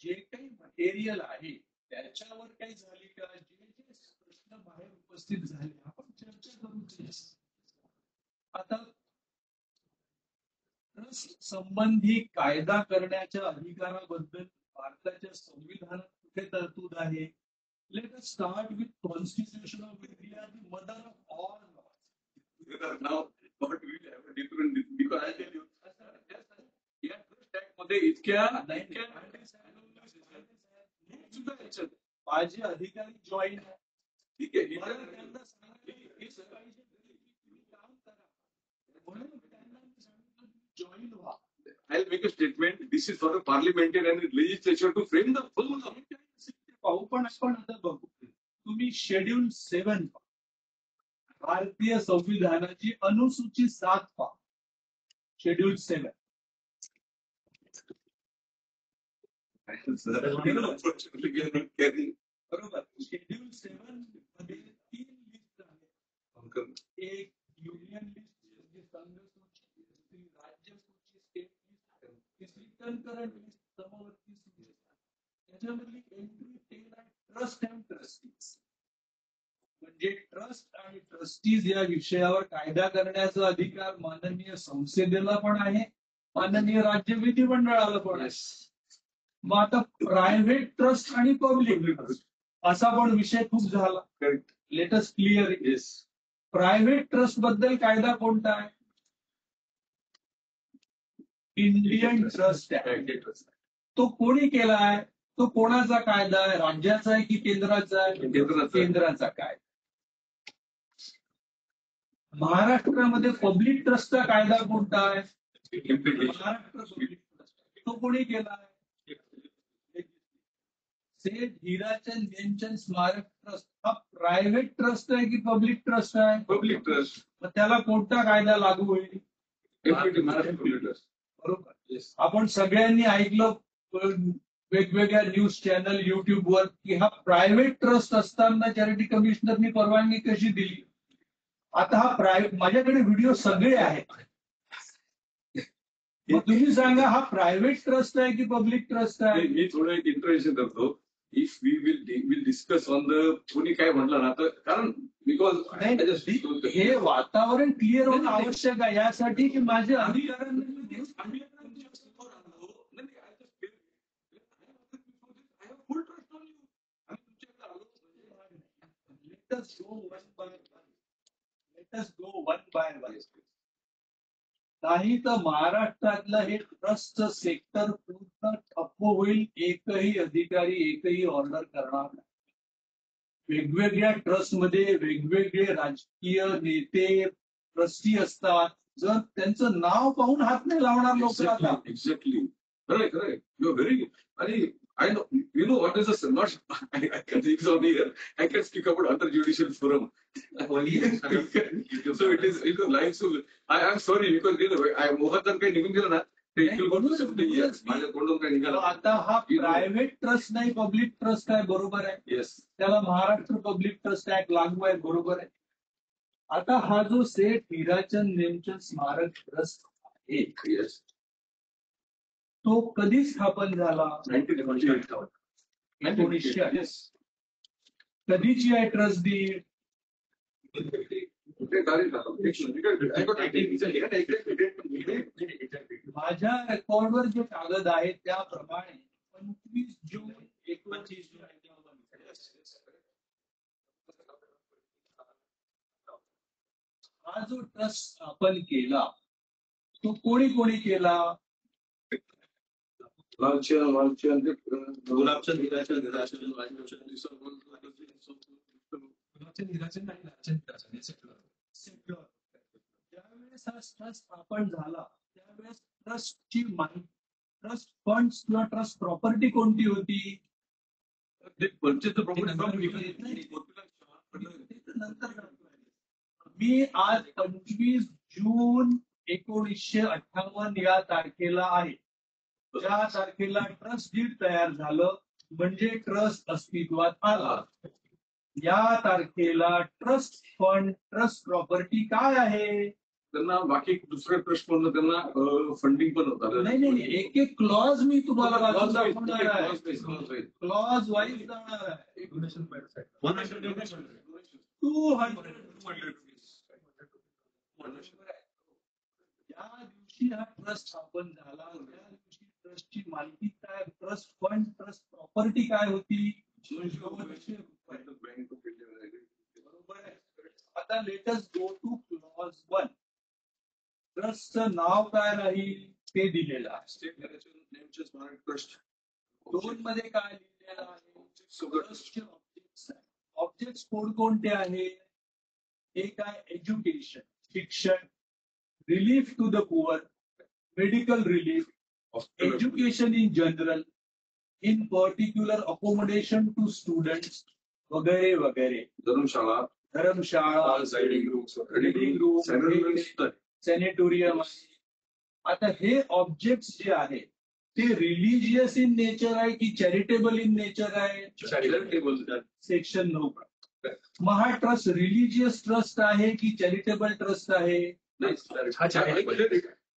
जे काही मटेरियल आहे त्याच्यावर काही झाली का, जे जे प्रश्न बाहेर उपस्थित झाले आपण चर्चा करू त्याच्यावर. आता ट्रस्ट संबंधी कायदा करण्याच्या अधिकाराबद्दल भारताच्या संविधानात कुठे तरतूद आहे? Let us start with constitution of India, the mother of all laws. Now, what we have a different, because I tell you, या ट्रस्ट ऍक्ट मध्ये इतक्या सुद्धा याच्यात माझे अधिकारी जॉईन आहे. ठीक आहे. मला त्यांना सांगायला पाहिजे तुम्ही काम करा, म्हणून त्यांना मी सांगितलं तुम्ही जॉईन व्हा. I'll make a statement. This is for the parliamentary and legislature to frame the full law. पाहू, पण आपण आता बघू. तुम्ही शेड्यूल 7 भारतीय संविधानाची अनुसूची 7 पहा. शेड्यूल 7 बरोबर. शेड्यूल 7 मध्ये 3 लिस्ट आहे. एक युनियन लिस्ट, म्हणजे संघ सूची, दुसरी राज्य सूची, स्टेट लिस्ट, तिसरी कन्करंट लिस्ट, समवर्ती सूची. त्याच्यामधली एंट्री 10 आहे ट्रस्ट अँड ट्रस्टीज. म्हणजे ट्रस्ट आणि ट्रस्टीज या विषयावर कायदा करण्याचा अधिकार माननीय संसदेला पण आहे, माननीय राज्य विधिमंडळाला पण आहे. मग आता प्रायव्हेट ट्रस्ट आणि पब्लिक ट्रस्ट असा पण विषय खूप झाला. Correct. Let us clear. Yes. Private trust बद्दल कायदा कोणता आहे? Indian trust act. तो कोणी केला आहे? तो कोणाचा कायदा आहे? राज्याचा आहे की केंद्राचा आहे? केंद्राचा कायदा. महाराष्ट्रामध्ये पब्लिक ट्रस्टचा कायदा कोणता आहे? Maharashtra public trust. तो कोणी केला आहे? सेठ हीराचंद नेमचंद स्मारक ट्रस्ट हा प्रायव्हेट ट्रस्ट आहे की पब्लिक ट्रस्ट आहे? Public trust. मग त्याला कोणता कायदा लागू होईल? Maharashtra public trust. बरोबर. Yes. आपण सगळ्यांनी ऐकलं वेगवेगळ्या न्यूज चॅनल युट्यूबवर की हा प्रायव्हेट ट्रस्ट असताना चॅरिटी कमिशनरनी परवानगी कशी दिली? आता हा माझ्याकडे व्हिडिओ सगळे आहेत. मग तुम्ही सांगा हा प्रायव्हेट ट्रस्ट आहे की पब्लिक ट्रस्ट आहे? मी थोडं एक इंटरेक्शन करतो. If we will discuss on the कोणी काय म्हटलं ना तर कारण बिकॉज हे वातावरण क्लिअर होणं आवश्यक आहे यासाठी की माझ्या अधिकारांना नाही तर महाराष्ट्रातलं हे ट्रस्ट सेक्टर पूर्ण ठप्प होईल. एकही अधिकारी एकही ऑर्डर करणार नाही. वेगवेगळ्या ट्रस्टमध्ये वेगवेगळे राजकीय नेते ट्रस्टी असतात. जर त्यांचं नाव पाहून हात नाही लावणार लोक. आता एक्झॅक्टली खरंय खरंय. यू व्हेरी आणि I know, you know what is a not I can speak on here. I can speak about other judicial forum. So it is live. So I am sorry because I मोहात जर काही निघून गेलं ना ते माझ्या तोंडून काही निघालं. आता हा प्रायव्हेट ट्रस्ट नाही पब्लिक ट्रस्ट आहे. बरोबर आहे. येस. त्याला महाराष्ट्र पब्लिक ट्रस्ट ऍक्ट लागू आहे. बरोबर आहे. आता हा जो सेठ हीराचंद नेमचंद स्मारक ट्रस्ट आहे येस तो कधी स्थापन झाला? 1958. 1958. Yes. कधीची आहे ट्रस्ट डीड? माझ्या रेकॉर्डवर जे कागद आहेत त्याप्रमाणे 25 जून 1951 हा जो ट्रस्ट स्थापन केला तो कोणी कोणी केला? गुलाबचंद ज्यावेळेस हा ट्रस्ट स्थापन झाला त्यावेळेस ट्रस्टची ट्रस्ट फंड्स किंवा ट्रस्ट प्रॉपर्टी कोणती होती? मी आज 25 जून 1958 या तारखेला आहे. ज्या तारखेला ट्रस्ट डीड तयार झालं म्हणजे ट्रस्ट अस्तित्वात आला. या तारखेला ट्रस्ट फंड ट्रस्ट प्रॉपर्टी काय आहे? त्यांना बाकी दुसऱ्या ट्रस्ट मधनं त्यांना फंडिंग पण होतं. नाही नाही नाही, एक एक क्लॉज मी तुम्हाला वाचून दाखवणार आहे. क्लॉज वाईज जाणार आहे. 200. ज्या दिवशी हा ट्रस्ट स्थापन झाला त्या दिवशी ट्रस्टची मालकी काय, ट्रस्ट फंड, ट्रस्ट प्रॉपर्टी काय होती, 200 रुपये. बरोबर आहे. आता लेटस गो टू क्लॉज 1. ट्रस्टचं नाव काय राहील ते दिलेलं आहे. ट्रस्ट 2 मध्ये काय लिहिलेलं आहे, ट्रस्टचे ऑब्जेक्ट्स आहे. ऑब्जेक्ट्स कोणकोणते आहेत, एक आहे एज्युकेशन, शिक्षण, relief to the poor, medical relief, education in general, in particular accommodation to students, वगैरे वगैरे, धर्मशाळा, धर्मशाळा, reading room, सॅनेटोरियम. आता हे ऑब्जेक्ट्स जे आहेत ते रिलिजियस इन नेचर आहे की चॅरिटेबल इन नेचर आहे, चॅरिटेबल. सेक्शन 9. मग हा ट्रस्ट रिलिजियस ट्रस्ट आहे की चॅरिटेबल ट्रस्ट आहे?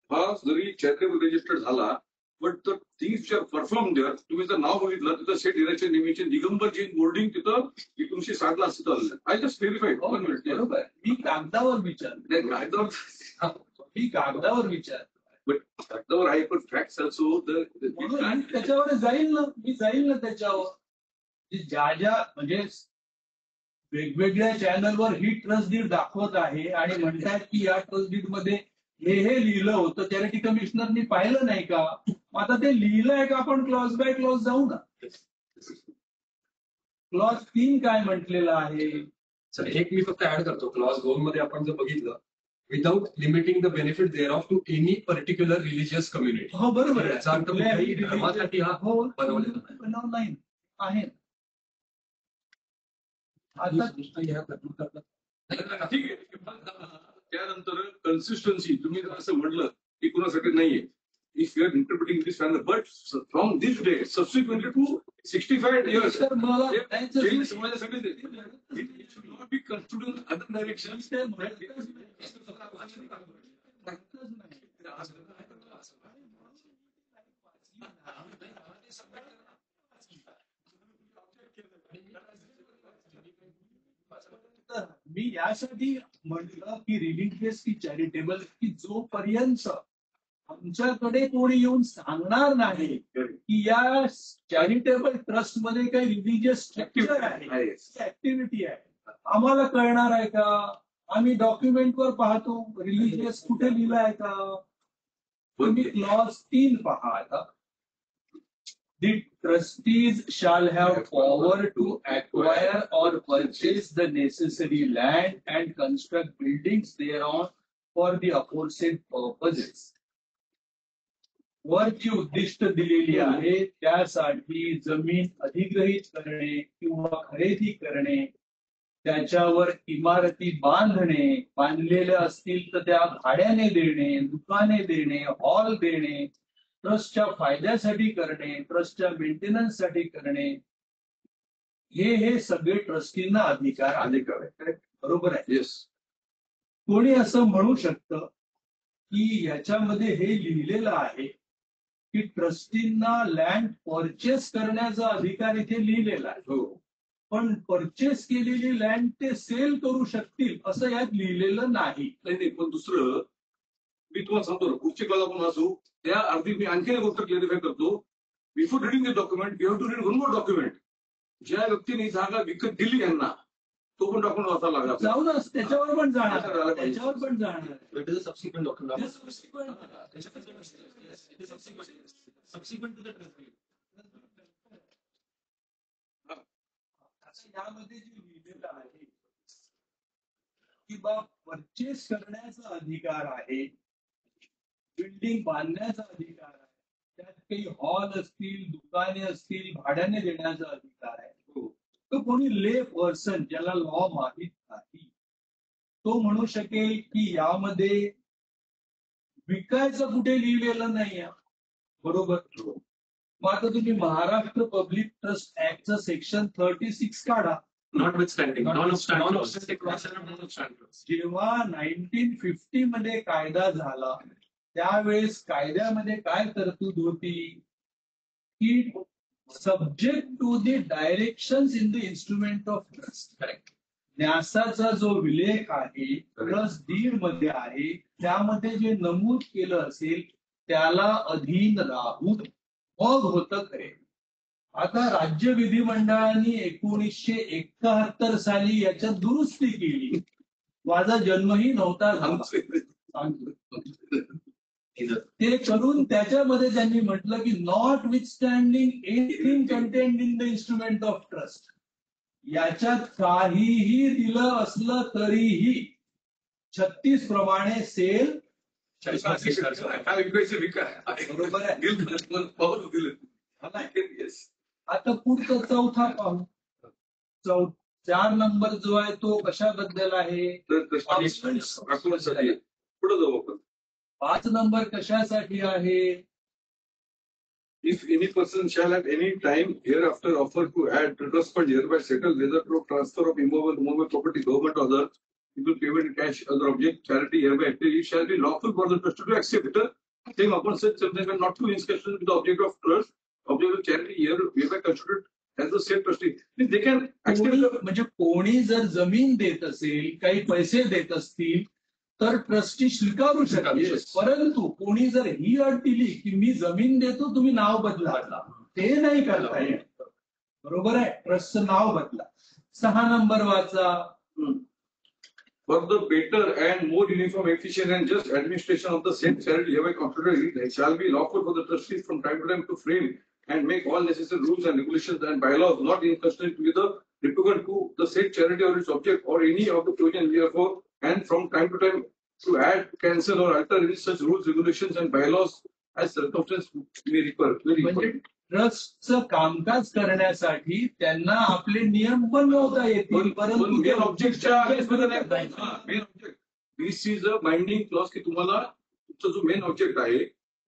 हा जरी चॅरिटेबल रजिस्टर झाला but the things are perform there. तुम्ही जर नाव बघितलं तिथं सेट इरेक्शन निमित्त दिगंबर जैन बोर्डिंग तिथं 1960 ला असं चाललं. I just verified. बरोबर, मी कागदावर विचार, मी कागदावर विचार, बट कागदावर आहे पण फॅक्ट्स ऑल्सो. म्हणून मी त्याच्यावर जाईल ना त्याच्यावर. ज्या म्हणजे वेगवेगळ्या चॅनलवर ही ट्रस्ट डीड दाखवत आहे आणि म्हणतात की या ट्रस्ट डीड मध्ये हे लिहिलं होतं, चॅरिटी कमिशनरनी पाहिलं नाही का? आता ते लिहिलंय का? आपण क्लॉज बाय क्लॉज जाऊ ना. क्लॉज 3 काय म्हटलेलं आहे? सर एक मी फक्त ऍड करतो. क्लॉज 2 मध्ये आपण जर बघितलं, without limiting the benefit thereof to any particular religious community. हो बरोबर आहे. याचा अर्थ कुठल्याही धर्मासाठी हा हो बनवलेला नाही आहे. आता ठीक आहे. त्यानंतर कन्सिस्टन्सी तुम्ही जर असं म्हटलं की कुणासाठी नाहीये, if you are interpreting this manner, but from this day subsequently to 65 years तर मला जैन समाजासाठी it should not be considered other direction. मी यासाठी म्हटलं की रिलिजियस की चॅरिटेबल, की जोपर्यंत आमच्याकडे कोणी येऊन सांगणार नाही की या चॅरिटेबल ट्रस्ट मध्ये काही रिलिजियस स्ट्रक्चर आहे, ऍक्टिव्हिटी आहे, आम्हाला कळणार आहे का? आम्ही डॉक्युमेंटवर पाहतो रिलिजियस कुठे लिहिलं आहे का? तुम्ही क्लॉज 3 पहा. आता The trustees shall have power to acquire or purchase the necessary land and construct buildings thereon for the aforesaid purposes. वर जी उद्दिष्ट दिलेली आहे त्यासाठी जमीन अधिग्रहित करणे किंवा खरेदी करणे, त्याच्यावर इमारती बांधणे, बांधलेल्या असतील तर त्या भाड्याने देणे, दुकाने देणे, हॉल देणे, ट्रस्टच्या फायद्यासाठी करणे, ट्रस्टच्या मेंटेनन्स साठी करणे, हे सगळे ट्रस्टींना अधिकार आहे. बरोबर आहे. येस. कोणी असं म्हणू शकतं की याच्यामध्ये हे लिहिलेलं आहे की ट्रस्टींना लँड परचेस करण्याचा अधिकार इथे लिहिलेला आहे. हो. पण परचेस केलेली लँड ते सेल करू शकतील असं यात लिहिलेलं नाही. नाही, पण दुसरं मी तुम्हाला सांगतो ना, पुढची क्लॉज आपण वाचू त्या अगदी मी आणखी एक गोष्ट क्लिअरिफाय करतो. Before reading the document you have to read one more document. ज्या व्यक्तीने जागा विकत दिली यांना तो पण डॉक्युमेंट वाचायला लागला. जाऊ ना, त्याच्यावर पण जाणार, त्याच्यावर पण जाणार. सबसिक्वेंट डॉक्युमेंट यामध्ये जे लिहिलेलं आहे की बा परचेस करण्याचा अधिकार आहे, बिल्डिंग बांधण्याचा अधिकार आहे, त्यात काही हॉल असतील, दुकाने असतील, भाड्याने देण्याचा अधिकार आहे. तो कोणी ले पर्सन ज्याला लॉ माहित नाही तो म्हणू शकेल की यामध्ये विकायचं कुठे लिहिलेलं नाही आहे. बरोबर. मग आता तुम्ही महाराष्ट्र पब्लिक ट्रस्ट ऍक्टचं सेक्शन 36 काढा, Notwithstanding, non-obstanding. जेव्हा 1950 मध्ये कायदा झाला त्यावेळेस कायद्यामध्ये काय तरतूद होती की subject to the directions in the instrument of trust. Correct. न्यासाचा जो विलेख आहे प्लस दीड मध्ये आहे त्यामध्ये जे नमूद केलं असेल त्याला अधीन राहून मग होतं खरे. आता राज्य विधिमंडळाने 1971 साली याच्यात दुरुस्ती केली. माझा जन्मही नव्हता झाला. ते करून त्याच्यामध्ये त्यांनी म्हटलं की notwithstanding anything content in the instrument of trust. याच्यात काहीही दिलं असलं तरीही 36 प्रमाणे सेल बरोबर आहे. आता पुढचं चौथा पाहू. 4 नंबर जो आहे तो कशाबद्दल आहे. पुढे जाऊ आपण. 5 नंबर कशासाठी आहे. If any person shall at any time hereafter offer to add to trust fund hereby settle whether through transfer of immovable property, government or other, people payment in cash, other object, charity hereby acted, it shall be lawful for the trustee to accept it. Same upon such something not to inscription with the object of trust, object of charity hereby considered as the said trustee. They can accept. म्हणजे कोणी जर जमीन देत असेल काही पैसे देत असतील तर ट्रस्टी स्वीकारू शकेल. परंतु कोणी जर ही अट दिली की मी जमीन देतो तुम्ही नाव बदला ते नाही करता येत. बरोबर आहे. ट्रस्टचं नाव बदला. 6 नंबर वाचा. For the better and more uniform, efficient and just administration of the said charity hereby considered, it shall be lawful for the trustees from time to time to frame and make all necessary rules and regulations and bylaws not inconsistent with the repugnant to the said charity or its object or any of the provision therefore, and from time to time to add, cancel or alter any such rules, regulations and bylaws as circumstances may require. म्हणजे ट्रस्टचं कामकाज करण्यासाठी त्यांना आपले नियम बनवता येतील. परंतु main ऑब्जेक्टच्या main object this is a binding clause की तुम्हाला तुमचा जो मेन ऑब्जेक्ट आहे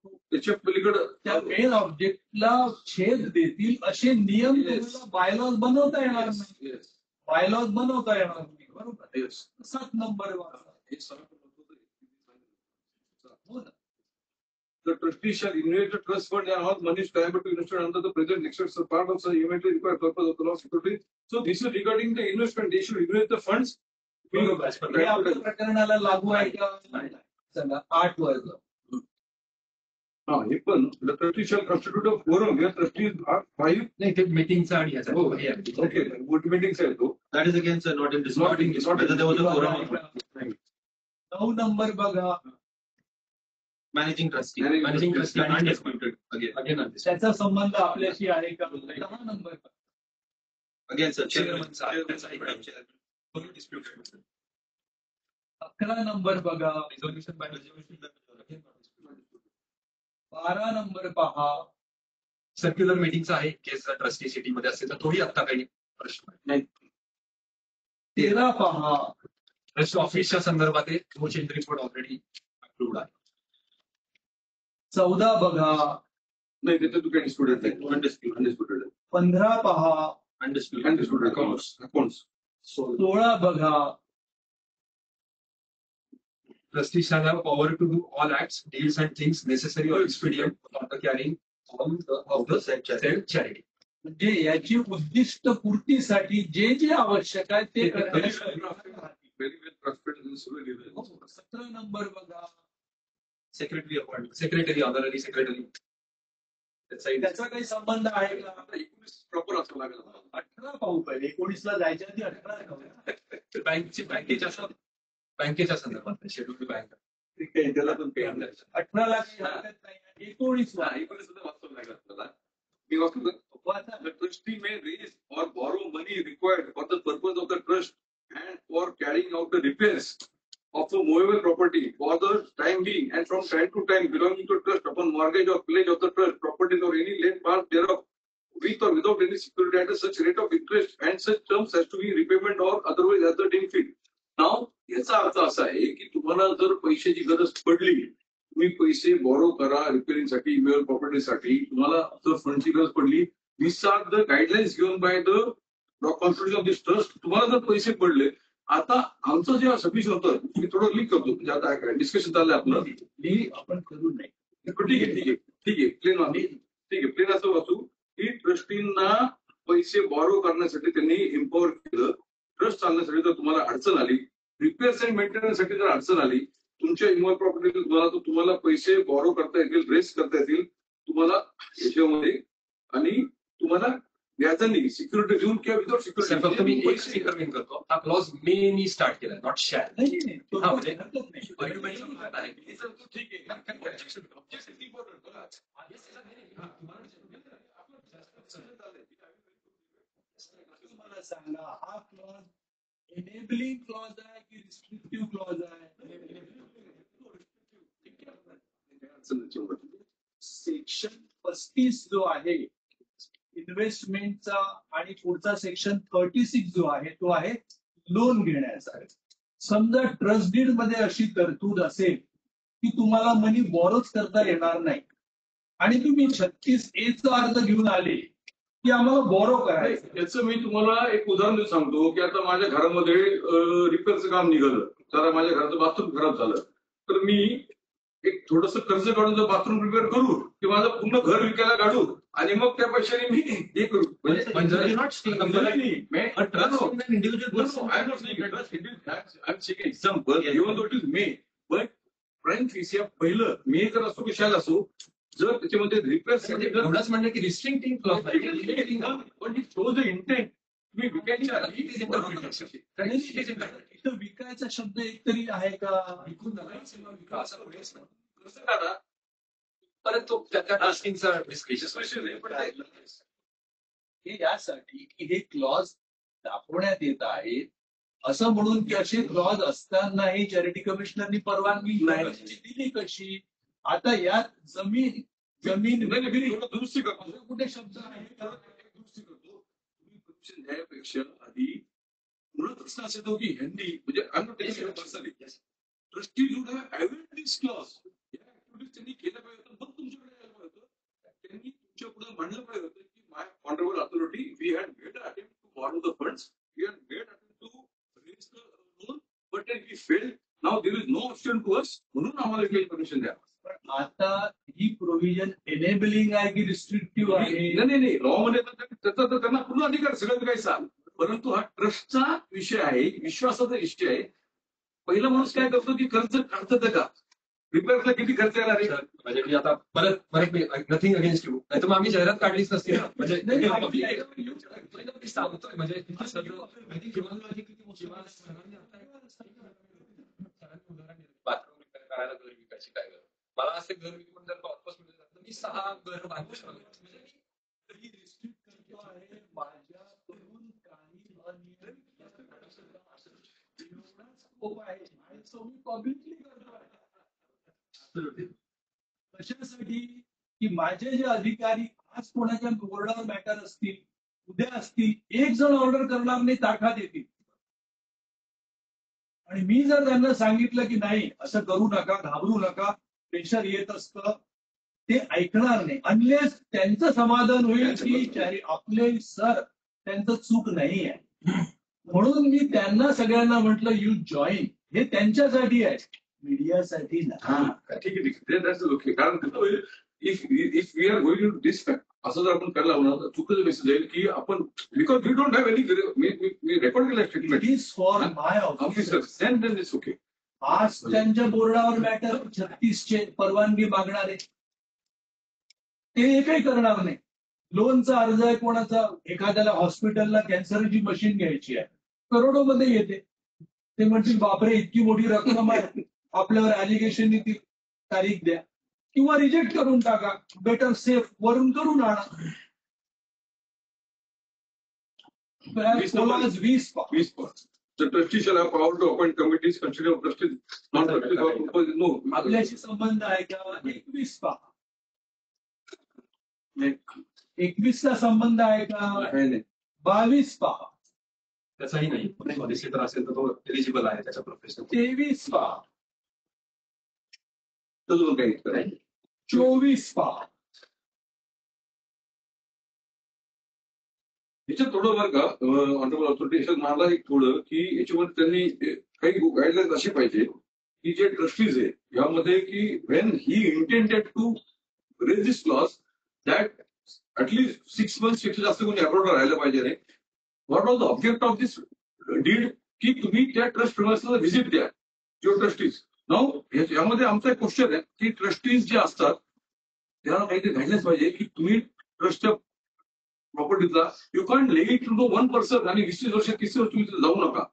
त्याच्या पलीकडे त्या मेन ऑब्जेक्टला छेद देतील असे नियम तुम्हाला बायलॉज बनवता येणार नाही. बायलॉज बनवता येणार नाही. बरोबर. 7 नंबर वाचा. The trustee shall inherit the trust fund and all money liable to invested under the present except part of such eventually required purpose of the law security. So this is regarding the investment. They should inherit the funds. हे आपल्या प्रकरणाला लागू आहे का. चला 8 वर जाऊ. हे पण the trustee shall constitute a quorum where trustees are 5. नाही ते मीटिंगचा आणि याचा Okay, good meetings आहे तो. That is again, sir, not in this. Not in this. Whether there was a quorum. 9 number बघा. Managing trustee. Managing trustee undisputed. Again, त्याचा संबंध आपल्याशी आहे का. 10 नंबर बघा. again, sir, Chairman, chairman. Dispute. 11 number बघा. Resolution by resolution. 12 नंबर पहा. Circular मीटिंगचा आहे केस ट्रस्टी सिटी मध्ये असते तर तोही आता काही प्रश्न नाही. 13 पहा. ट्रस्ट ऑफिसच्या संदर्भात मोशन रिपोर्ट ऑलरेडी अप्रूव्ड आहे. 14 बघा. नाही त्याच्यात तू काही डिस्प्युटेड नाही. अनडिस्प्युटेड. 15 पहा. Undisputed accounts. 16 बघा. Trustees shall have power to do all acts, deals and things necessary or expedient for the carrying on of the said charity. म्हणजे याची उद्दिष्ट पूर्तीसाठी जे जे आवश्यक आहे ते करण्यासाठी. Very well prospected. 17 नंबर बघा. Secretary appointment, secretary, honorary secretary. त्याचा काही संबंध आहे का. 19 प्रॉपर असं लागेल. 18 पाहू पहिले. 19 ला जायच्या आधी 18 बँकेच्या संदर्भात शेड्यूल बँक. ठीक आहे त्याला पण काही 18 ला काही हरकत नाही. 19 वा. 19 सुद्धा वाचवं लागेल आपल्याला. मी वाचतो. The trustee may raise or borrow money required for the purpose of the trust and for carrying out the repairs of a movable property for the time being and from time to time belonging to trust upon mortgage or pledge of the trust properties or any late part thereof with or without any security at such rate of interest and such terms as to be repayment or otherwise as the deemed fit. Now याचा अर्थ असा आहे की तुम्हाला जर पैशाची गरज पडली तुम्ही पैसे बॉरो करा रिपेअरिंगसाठी इमेल प्रॉपर्टीसाठी तुम्हाला जर फंडची गरज पडली. These are the guidelines given by the confidence of this trust तुम्हाला जर पैसे पडले आता आमचं जे सबमिशन होतं मी थोडं लीक करतो म्हणजे आता डिस्कशन चाललंय आपलं ही आपण करू नये. ठीक आहे ठीक आहे ठीक आहे प्लेन वाचू ठीक आहे प्लेन असं वाचू की ट्रस्टींना पैसे बॉरो करण्यासाठी त्यांनी एम्पॉवर केलं. ट्रस्ट चालण्यासाठी जर तुम्हाला अडचण आली रिपेअर्स अँड मेंटेनन्ससाठी जर अडचण आली तुमच्या इन्व्हॉल्व प्रॉपर्टी तुम्हाला पैसे बॉरो करता येतील रेस करता येतील तुम्हाला याच्यामध्ये आणि तुम्हाला व्याजांनी सिक्युरिटी देऊन किंवा विदाउट सर फक्त मी सिक्युरिटी एकच इंटरव्ह्यू करतो हा क्लॉज मी स्टार्ट केलाय नॉट शॅर नाही, नाही, तो हा, म्हणजे- हरकत नाही. ठीक तुम्हाला सांगा हा क्लॉज एनेबलिंग क्लॉज आहे की रिस्ट्रिक्टिव्ह क्लॉज आहे. सेक्शन 35 जो आहे इन्व्हेस्टमेंटचा आणि पुढचा सेक्शन 36 जो आहे तो आहे लोन घेण्याचा. समजा ट्रस्ट डीड मध्ये अशी तरतूद असेल की तुम्हाला मनी बॉरोच करता येणार नाही आणि तुम्ही 36A चा अर्ज घेऊन आले की आम्हाला बॉरो करायचं. याचं मी तुम्हाला एक उदाहरण देऊन सांगतो की आता माझ्या घरामध्ये रिपेअरचं काम निघालं जरा माझ्या घराचं बाथरूम खराब झालं तर मी एक थोडस कर्ज काढून जर बाथरूम रिपेअर करू की माझं पूर्ण घर विकायला काढू आणि मग त्या पैशाने मी हे करू पहिलं मी जर असो विषयाला असो जर त्याच्यामध्ये रिपेअर एवढंच म्हणणं की रिस्ट्रिक्टिंग क्लॉज पण शोज इंटेंट तुम्ही विकायच्या इथं विकायचा शब्द एकतरी आहे का? कसं काढा परत तो त्या टास्किंगचा डिस्कशन हे यासाठी की हे क्लॉज दाखवण्यात येत आहेत असं म्हणून की असे क्लॉज असतानाही चॅरिटी कमिशनरनी परवानगी दिली कशी? आता यात जमीन दुरुस्ती करतो कुठे शब्द आहे का? दुरुस्ती करतो तुम्ही परमिशन द्यायपेक्षा आधी मुळात प्रश्न असा येतो की ह्यांनी म्हणजे ट्रस्टी दिस क्लॉज या ऍक्टिव्हिटीज त्यांनी केल्या पाहिजे होतं मग तुमच्याकडे यायला पाहिजे होतं. त्यांनी तुमच्या पुढे मांडलं पाहिजे होतं की my honourable authority we had made attempt to borrow the funds we had made attempt to raise the loan but we failed now there is no option to us म्हणून आम्हाला काही परमिशन द्या. पण आता ही प्रोव्हिजन एनेबलिंग आहे की restrictive आहे? नाही लॉ मध्ये त्याचा तर त्यांना पूर्ण अधिकार सगळं विकायचा परंतु हा ट्रस्टचा विषय आहे विश्वासाचा विषय आहे. पहिला माणूस काय करतो की खर्च काढतं का रिपेअरला किती खर्च येणार आहे म्हणजे मी आता परत नथिंग अगेन्स्ट यू नाही तर मग आम्ही जाहिरात काढलीच नसती ना म्हणजे सांगतोय म्हणजे बाथरूम रिपेअर करायला घर विकायची काय गरज मला असं घर विकून जर ऑफकोर्स मिळत मी 6 घर बांधू शकतो म्हणजे मी रिस्ट्रिक्ट करतो आहे माझ्याकडून काही अनियमित एवढा स्कोप आहे आणि तो मी पब्लिकली करतो आहे. कशासाठी की माझे जे अधिकारी आज कोणाच्या बोर्डावर मॅटर असतील उद्या असतील एक जण ऑर्डर करणार नाही तारखात येतील आणि मी जर त्यांना सांगितलं की नाही असं करू नका घाबरू नका प्रेशर येत असतं ते ऐकणार नाही अनलेस त्यांचं समाधान होईल की आपले सर त्यांचं चूक नाही आहे. म्हणून मी त्यांना सगळ्यांना म्हटलं यू जॉईन हे त्यांच्यासाठी आहे मीडियासाठी नाही. ठीक आहे ओके कारण कसं होईल if we are going to this असं जर आपण करायला लावणार चुकीचं मेसेज येईल की आपण because we don't have any मी रेकॉर्ड केलं statement it is for my officers then it's okay. आज त्यांच्या बोर्डावर मॅटर 36चे परवानगी मागणारे ते काही करणार नाही. लोनचा अर्ज आहे कोणाचा एखाद्याला हॉस्पिटलला कॅन्सरची मशीन घ्यायची आहे करोडोमध्ये येते ते म्हणतील बापरे इतकी मोठी रक्कम आहे आपल्यावर ॲलिगेशन ती तारीख द्या किंवा रिजेक्ट करून टाका बेटर सेफ वरून करून आणा. 20 The trustee shall have power to appoint committees considering trustees not trustees or proposed. No. आपल्याशी संबंध आहे का? 21 पहा 21 चा संबंध आहे का? 22 पहा त्याचाही नाही सॉलिसिटर असेल तर तो एलिजिबल आहे त्याच्या प्रोफेशन. 23 पहा तसं काही 24 पहा याच्यात थोडं बरं का ऑनरेबल ऑथॉरिटी याच्यात मला एक थोडं की याच्यामध्ये त्यांनी काही गाईडलाईन्स असे पाहिजे की जे ट्रस्टीज आहे यामध्ये की when he intended to raise this clause that at least 6 months पेक्षा जास्त कोणी अब्रॉड राहायला पाहिजे नाही. What was the object of this deed की तुम्ही त्या ट्रस्ट प्रिमाइसेसला व्हिजिट द्या युअर ट्रस्टीज. नाव यामध्ये आमचा एक क्वेश्चन आहे की ट्रस्टीज जे असतात त्यांना काहीतरी गाईडलाईन्स पाहिजे की तुम्ही ट्रस्टच्या प्रॉपर्टीचा you can lay it to one person आणि 20 वर्ष 30 वर्ष तुम्ही जाऊ नका.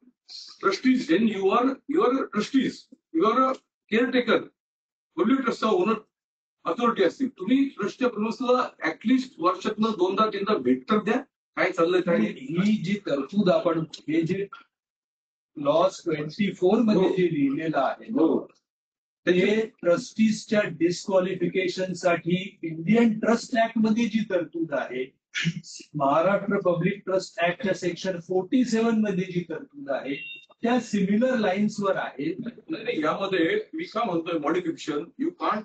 Trustees then your trustees your caretaker public ट्रस्टचा ओनर अथॉरिटी असतील. तुम्ही ट्रस्टच्या प्रिमाइसेसला ऍटलीस्ट वर्षातनं 2-3दा भेट तर द्या. काय चाललंय काय नाही. ही जी तरतूद आपण हे जे क्लॉज 24 मध्ये हो. जे लिहिलेलं आहे हो. ते ट्रस्टीजच्या डिस्क्वालिफिकेशन साठी इंडियन ट्रस्ट ऍक्ट मध्ये जी तरतूद आहे, महाराष्ट्र पब्लिक ट्रस्ट ऍक्टच्या सेक्शन 47 मध्ये जी तरतूद आहे त्या सिमिलर लाईन्सवर आहे. नाही, यामध्ये मी का म्हणतोय मॉडिफिकेशन यू कांट.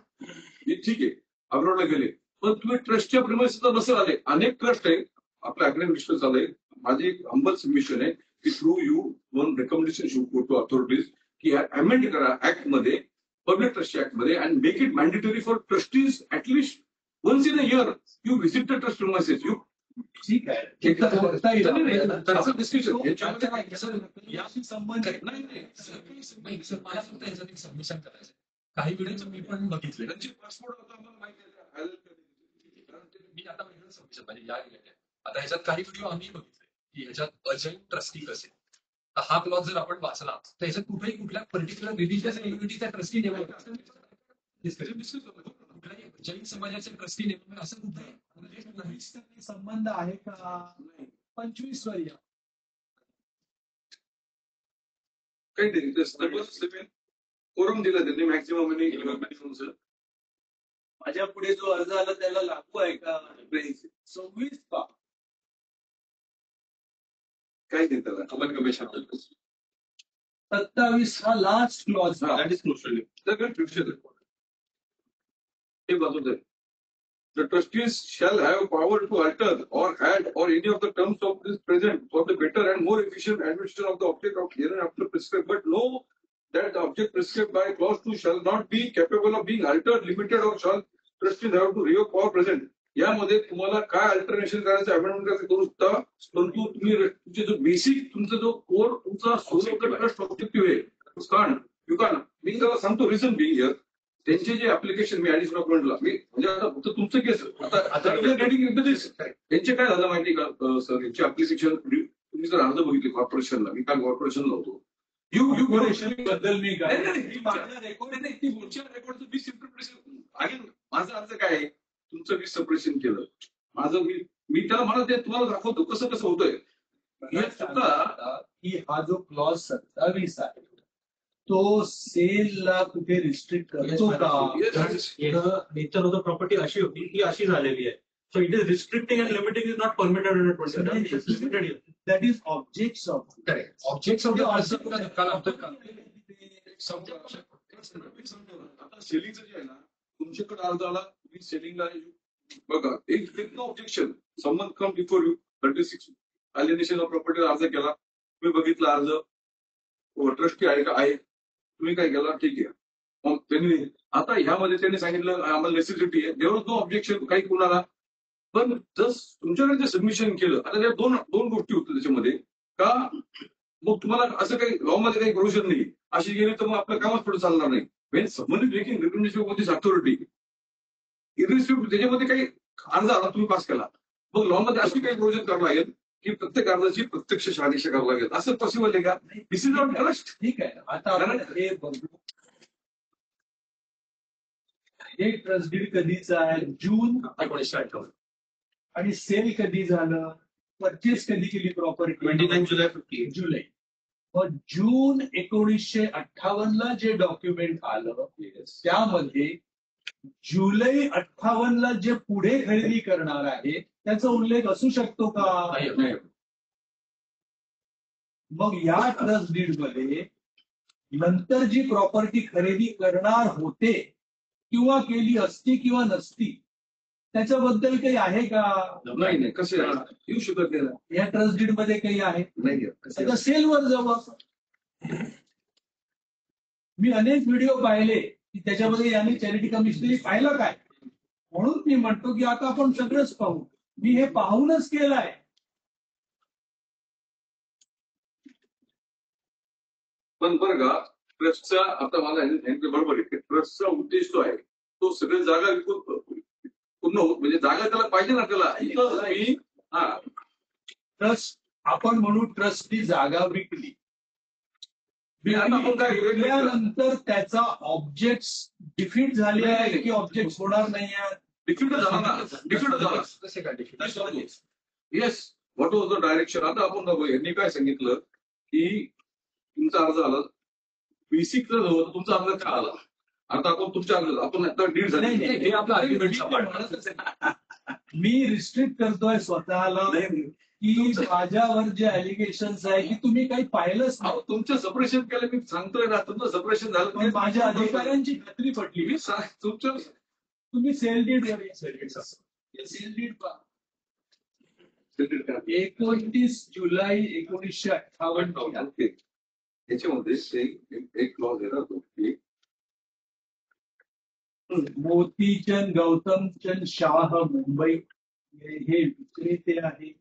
ठीक आहे अब्रॉडला गेले पण तुम्ही ट्रस्टच्या प्रिमाइसेसला नसेल आले. अनेक ट्रस्ट आहे आपल्या अग्रेड चालू आहे. माझी एक हंबल सबमिशन आहे की through you one recommendation should go to authorities की अमेंड करा ऍक्ट मध्ये पब्लिक ट्रस्ट ऍक्ट मध्ये and make it mandatory for trustees at least once in a year you visit the trust premises. You ठीक आहे, ते तर करता येईल. डिस्कशन याशी संबंध नाही नाही नाही, सर, मला फक्त याच्यात एक सबमिशन करायचं. काही व्हिडिओ मी पण बघितले. त्यांची पासपोर्ट होता आम्हाला माहिती आहे. मी आता वेगळं सबमिशन म्हणजे या रिलेटेड आता ह्याच्यात काही व्हिडिओ आम्ही बघितले की ह्याच्यात अजैन ट्रस्टी कसे. तर हा क्लॉज जर आपण वाचला तर ह्याच्यात कुठेही कुठल्या पर्टिक्युलर रिलिजियस युनिटीचा ट्रस्टी नेमका कुठल्याही जैन समाजाचे ट्रस्टी नेमका असं कुठे संबंध आहे का? 25 वर या. काहीतरी कोरम दिला त्यांनी मॅक्सिमम आणि माझ्या पुढे जो अर्ज आला त्याला लागू आहे का? 26 का? काय देत त्याला कमन कमिशन 27 हा last clause. That is crucial. सगळं फ्युचर हे बाजूच आहे. The trustees shall have power to alter or add or any of the terms of this present for the better and more efficient administration of the object of hereinafter prescribed, but know that the object prescribed by clause 2 shall not be capable of being altered, limited, or shall trustees have to revoke power present. यामध्ये तुम्हाला काय alternation करायचं amendment करायचं करू शकता. परंतु तुम्ही तुमचे जो बेसिक तुमचा जो कोर तुमचा सोल ट्रस्ट ऑब्जेक्टिव्ह आहे यू कान. मी त्याला सांगतो रिझन बिंग हिअर त्यांचे जे ऍप्लिकेशन मी ऍडिशनल डॉक्युमेंटला मी म्हणजे आता फक्त तुमचं केस आता त्यांचे काय झालं माहिती का सर. यांचे ऍप्लिकेशन तुम्ही जर अर्ज बघितले कॉर्पोरेशनला. मी काल कॉर्पोरेशनला होतो. बद्दल मी काय रेकॉर्डचं माझा अर्ज काय आहे तुमचं वीज सेपरेशन केलं माझं मी त्याला मला ते तुम्हाला दाखवतो कसं कसं होतंय. की हा जो क्लॉज 27 आहे तो सेलला कुठे रिस्ट्रिक्ट करतो का? नेचर ऑफ द प्रॉपर्टी अशी होती ही अशी झालेली आहे. So it is restricting and limiting is not permitted under 27. That is objects of correct objects of आता सेलिंगचं जे आहे ना तुमच्याकडे अर्ज आला तुम्ही सेलिंगला बघा एक ऑब्जेक्शन संबंध कम बिफोर यू 36 अलिनेशन ऑफ प्रॉपर्टीला अर्ज केला. तुम्ही बघितला अर्ज ट्रस्टी आहे का आहे. तुम्ही काय केला ठीक आहे. मग त्यांनी आता ह्यामध्ये त्यांनी सांगितलं आम्हाला नेसेसिटी आहे. देवर नो ऑब्जेक्शन काही कोणाला. पण जस तुमच्याकडे जे सबमिशन केलं आता त्या दोन गोष्टी होत्या त्याच्यामध्ये का मग तुम्हाला असं काही लॉ मध्ये काही प्रोव्हिजन नाही अशी गेली तर मग आपलं कामच पुढे चालणार नाही. वेन संबंधित making recommendation of this authority irrespective त्याच्यामध्ये काही अर्ज आला तुम्ही पास केला मग लॉ मध्ये अशी काही प्रोव्हिजन करावं लागेल की प्रत्येक अर्जाची प्रत्यक्ष शहानिशा करावं लागेल. असं पॉसिबल आहे का? This is not trust. ठीक आहे. आता आपण हे बघू हे ट्रस्ट डीड कधीचा आहे? जून 1958. आणि सेल कधी झालं? परचेस कधी केली प्रॉपर्टी? 29 जुलै 58. जुलै. मग जून 1958 जे डॉक्युमेंट आलं त्यामध्ये जुलै 58 ला जे पुढे खरेदी करणार आहे त्याचा उल्लेख असू शकतो का? नाही. मग या ट्रस्ट डीड मध्ये नंतर जी प्रॉपर्टी खरेदी करणार होते किंवा केली असती किंवा नसती त्याच्याबद्दल काही आहे का? नाही नाही कसे येऊ शकत नाही ना. या ट्रस्ट डीड मध्ये काही आहे? नाही कसे आता सेलवर जाऊ आपण. मी अनेक व्हिडिओ पाहिले की त्याच्यामध्ये यांनी चॅरिटी कमिशनरी पाहिलं काय, म्हणून मी म्हणतो की आता आपण सगळंच पाहू. मी हे पाहूनच केलंय. पण बरं का ट्रस्टचा आता मला नेमकं बरोबर आहे ट्रस्टचा उद्देश जो आहे तो सगळ्या जागा विकून पूर्ण म्हणजे जागा त्याला पाहिजे ना त्याला मी हा ट्रस्ट आपण म्हणू ट्रस्टची जागा विकली. आता आपण काय विकल्यानंतर त्याचा ऑब्जेक्ट्स डिफीट झाले नाही, आहे नाही. की ऑब्जेक्ट होणार नाही आहेत? डिफ्युट झाला ना डिफ्युट झाला कसे काय difficult yes what was the direction. आता आपण बघू यांनी काय सांगितलं की तुमचा अर्ज आला बेसिक तुमचा अर्ज काय आला. आता आपण तुमच्या अर्ज आपण आता डीड झाली नाही, नाही. हे आपलं आर्ग्युमेंट मी रिस्ट्रिक्ट करतोय स्वतःला की माझ्यावर जे अलिगेशन्स आहे की तुम्ही काही पाहिलंच नाही. तुमचं सपरेशन केलं मी सांगतोय ना तुमचं सपरेशन झालं पण माझ्या अधिकाऱ्यांची खात्री पटली. मी तुमचं तुम्ही सेल डीड सेल डीड 29 जुलै 1958 ओके त्याच्यामध्ये एक क्लॉज आहे ना तो की मोतीचंद गौतमचंद शाह मुंबई हे विक्रेते आहे.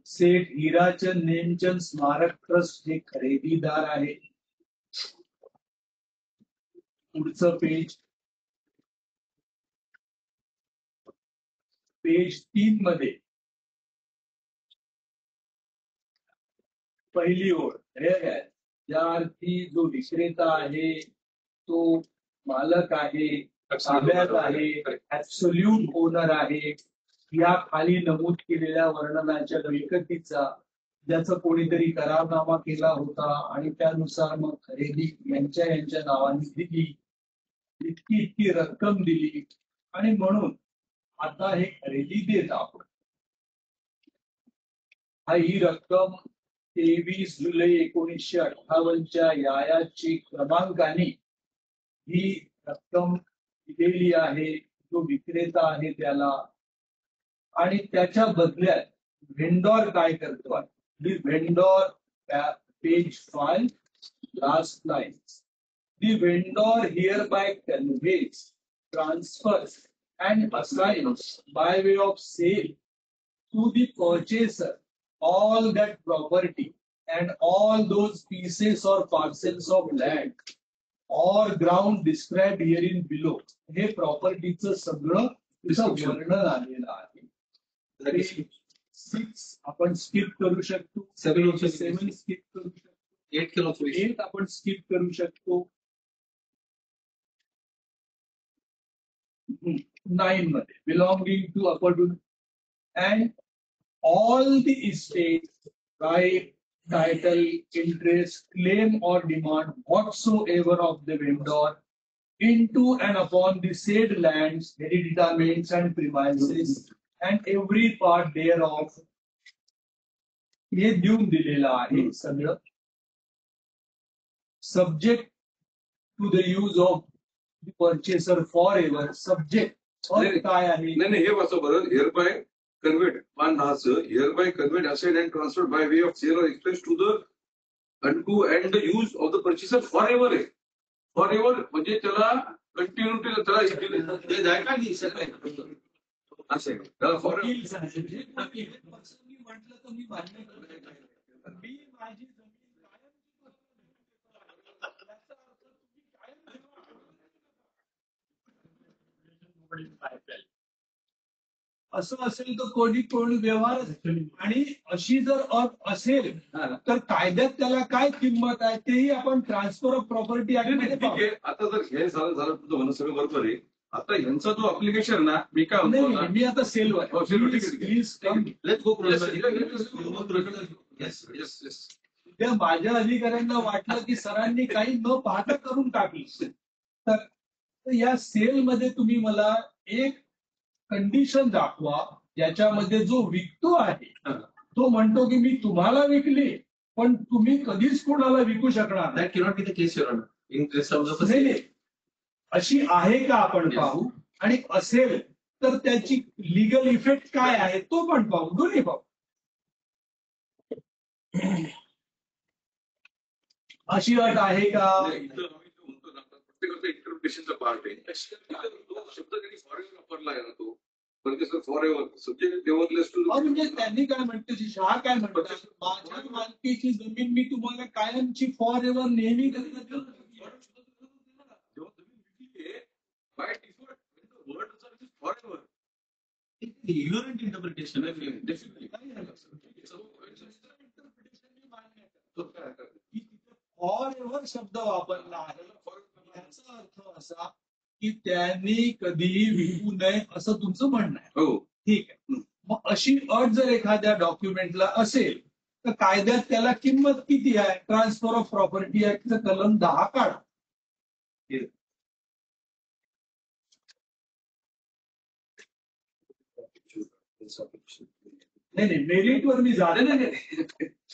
सेठ हिराचंद नेमचंद स्मारक ट्रस्ट हे खरेदीदार आहे. पुढचं पेज 3 मध्ये पहिली ओळ हे आहे. ज्या अर्थी जो विक्रेता आहे तो मालक आहे, ताब्यात आहे, ऍब्सोल्यूट ओनर आहे. या खाली नमूद केलेल्या वर्णनाच्या मिळकतीचा ज्याचा कोणीतरी करारनामा केला होता आणि त्यानुसार मग खरेदी यांच्या नावाने दिली, इतकी रक्कम दिली आणि म्हणून आता हे खरेदी देत आहोत. ही रक्कम 23 जुलै 1958 याची क्रमांकाने ही रक्कम दिलेली आहे जो विक्रेता आहे त्याला. आणि त्याच्या बदल्यात व्हेंडॉर काय करतो? The vendor page 5 last line. The vendor hereby conveys, transfers and assigns by way of sale to the purchaser all that property and all those pieces or parcels of land or ground described herein below. हे प्रॉपर्टीचं सगळं तिचं वर्णन आलेलं आहे. 6 आपण skip करू शकतो. 7 skip करू शकतो. 8 आपण स्किप करू शकतो. 9 मध्ये belonging to upper and all the estate, right, title, interest, claim or demand whatsoever of the vendor into and upon the said lands, hereditaments and premises and every part thereof. हे देऊन दिलेलं आहे सगळं. Subject to the use of the purchaser forever. Subject काय आहे? नाही हे वाचा बरं. hereby conveyed one has hereby conveyed asset and transferred by way of sale or exchange to the unto and the use of the purchaser forever आहे. forever म्हणजे त्याला continuity त्याला असं आहे त्याला forever. म्हटलं तर मी मान्य करतो. मी माझी जमीन कायम असं असेल तर कोणी व्यवहार आणि अशी जर अट असेल तर कायद्यात त्याला काय किंमत आहे तेही आपण ट्रान्सफर ऑफ प्रॉपर्टी ठीक आहे. आता जर हे झालं तुझं म्हणणं सगळं बरोबर आहे. आता यांचा जो अप्लिकेशन ना मी काय म्हणतो ना मी आता सेलवर त्या माझ्या अधिकाऱ्यांना वाटलं की सरांनी काही न पाहता करून टाकली. तर या सेलमध्ये तुम्ही मला एक कंडिशन दाखवा ज्याच्यामध्ये जो विकतो आहे तो म्हणतो की मी तुम्हाला विकली पण तुम्ही कधीच कोणाला विकू शकणार That cannot be the case, Your Honor. In terms of a नाही. अशी आहे का आपण पाहू आणि असेल तर त्याची लिगल इफेक्ट काय आहे तो पण पाहू, दोन्ही पाहू. अशी अट आहे का? नाही, इथं आम्ही जो म्हणतो ना, प्रत्येकाचा इंटरप्रिटेशनचा पार्ट आहे. तो शब्द त्यांनी फॉरेवर वापरला आहे ना तो. पण ते सर फॉरेवर सब्जेक्ट लेवललेस टू म्हणजे त्यांनी काय म्हणते, शहा काय म्हणतात, माझ्या मालकीची जमीन मी तुम्हाला कायमची फॉर एव्हर नेहमी करण्यात येईल. जेव्हा तुम्ही विकली आहे, by default word forever. Ignorant interpretation. For ever शब्द वापरला आहे, याचा अर्थ असा की त्यांनी कधीही विकू नये असं तुमचं म्हणणं आहे. हो. ठीक आहे. मग अशी अट जर एखाद्या डॉक्युमेंटला असेल तर कायद्यात त्याला किंमत किती आहे? ट्रान्सफर ऑफ प्रॉपर्टी ऍक्टचं कलम 10 काढा. नाही, मेरिटवर मी जात नाही,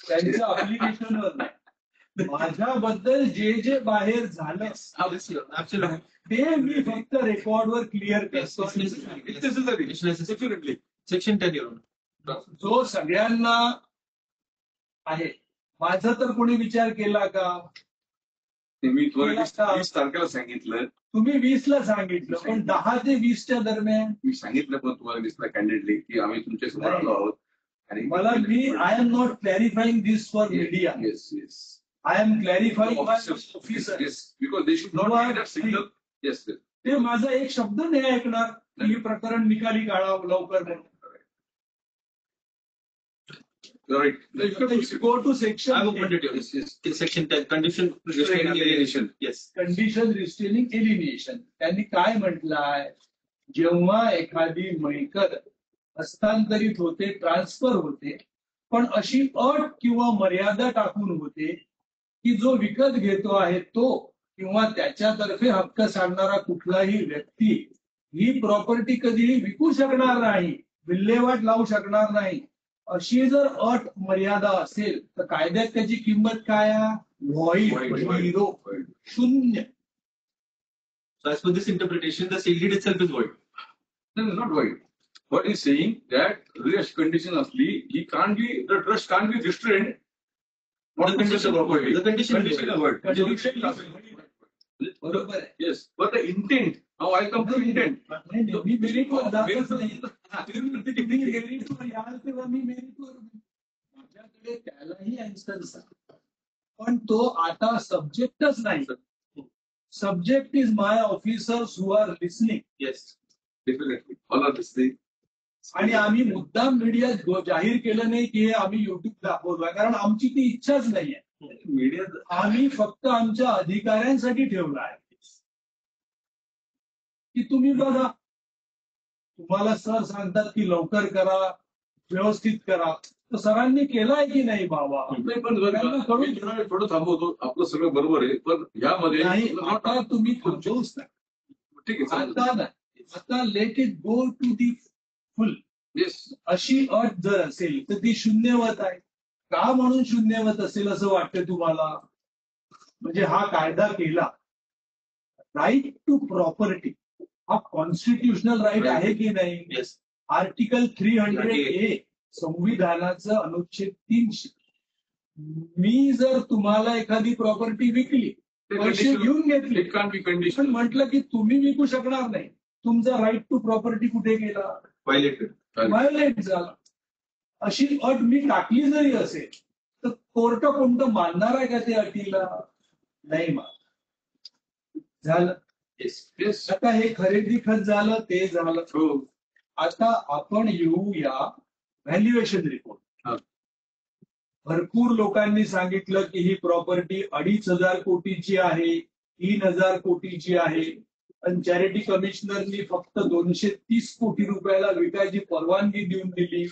त्यांच्या अप्लिकेशनवर नाही. माझ्याबद्दल जे जे बाहेर झालं ते मी फक्त रेकॉर्डवर क्लिअर करतो. Section 10, Your Honor. जो सगळ्यांना आहे. माझा तर कोणी विचार केला का? मी तुम्हाला 20 तारखेला सांगितलं. तुम्ही 20 ला सांगितलं, पण 10 ते 20च्या दरम्यान मी सांगितलं पण तुम्हाला दिसला कॅन्डिडेटली की आम्ही तुमच्या समोर आलो आहोत. आणि मला I am not clarifying this for media. Yes yes. I am clarifying my officer. Yes, because they should not get signal. Yes. ते माझा एक शब्द नाही ऐकणार की हे प्रकरण निकाली काढा लवकर म्हणून. Right. Go to section I have opened it, Your Honor. Yes. Section 10, condition restraining alienation. Yes. Condition restraining alienation. त्यांनी काय म्हटलंय, जेव्हा एखादी मिळकत हस्तांतरित होते, ट्रान्सफर होते, पण अशी अट किंवा मर्यादा टाकून होते की जो विकत घेतो आहे तो किंवा त्याच्यातर्फे हक्क सांगणारा कुठलाही व्यक्ती ही प्रॉपर्टी कधीही विकू शकणार नाही, विल्हेवाट लावू शकणार नाही. अशी जर अट मर्यादा असेल तर कायद्यात त्याची किंमत काय आहे? व्हॉइड, झिरो, शून्य. So as per this interpretation, the sale deed itself is void. No, not void. What he's saying that risk condition asli, he can't be, the trust can't be restrained. Not The condition is void. The condition is void. Condition is void. बरोबर आहे. Yes, but the intent. Now I come to intent. नाही, नाही, मी मेरिटवर जातच नाही. तुम्ही मेरिटवर याल तेव्हा मी मेरिटवर, माझ्याकडे त्यालाही अन्सर्स आहे, पण तो आता सब्जेक्टच नाही. Subject is my officers who are listening. Yes. Definitely. All of this thing. आणि आम्ही मुद्दाम मीडियात जाहीर केलं नाही की हे आम्ही युट्यूब दाखवतोय, कारण आमची ती इच्छाच नाहीये. Media. आम्ही फक्त आमच्या अधिकाऱ्यांसाठी ठेवलं आहे की तुम्ही बघा, तुम्हाला सर सांगतात की लवकर करा, व्यवस्थित करा, तर सरांनी केलाय की नाही बाबा? नाही, पण त्यांना कळून थोडं थांबवतो. आपलं सगळं बरोबर आहे, पण यामध्ये नाही. आता तुम्ही थांबवूच नाही. ठीक आहे. आता नाही, आता let it go to the full. Yes. अशी अट जर असेल तर ती शून्यवत आहे. का म्हणून शून्यवत असेल असं वाटतं तुम्हाला? म्हणजे हा कायदा केला, राईट टू प्रॉपर्टी हा कॉन्स्टिट्युशनल राईट आहे की नाही? Yes. आर्टिकल 300A संविधानाचं अनुच्छेद 300. मी जर तुम्हाला एखादी प्रॉपर्टी विकली, पैसे घेऊन घेतले, It can't be पण conditional. म्हटलं की तुम्ही विकू शकणार नाही, तुमचा राईट टू प्रॉपर्टी कुठे गेला? Violated. व्हायोलेट झाला. अशी अट मी टाकली जरी असेल तर कोर्ट कोणतं मानणार आहे का त्या अटीला? नाही मान. झालं. Yes. Yes. आता हे खरेदी खत झालं, ते झालं. हो. आता आपण येऊया व्हॅल्युएशन रिपोर्ट. हा. भरपूर लोकांनी सांगितलं की ही प्रॉपर्टी 2,500 कोटीची आहे, 3,000 कोटीची आहे, आणि चॅरिटी कमिशनरनी फक्त 230 कोटी रुपयाला विकायची परवानगी देऊन दिली.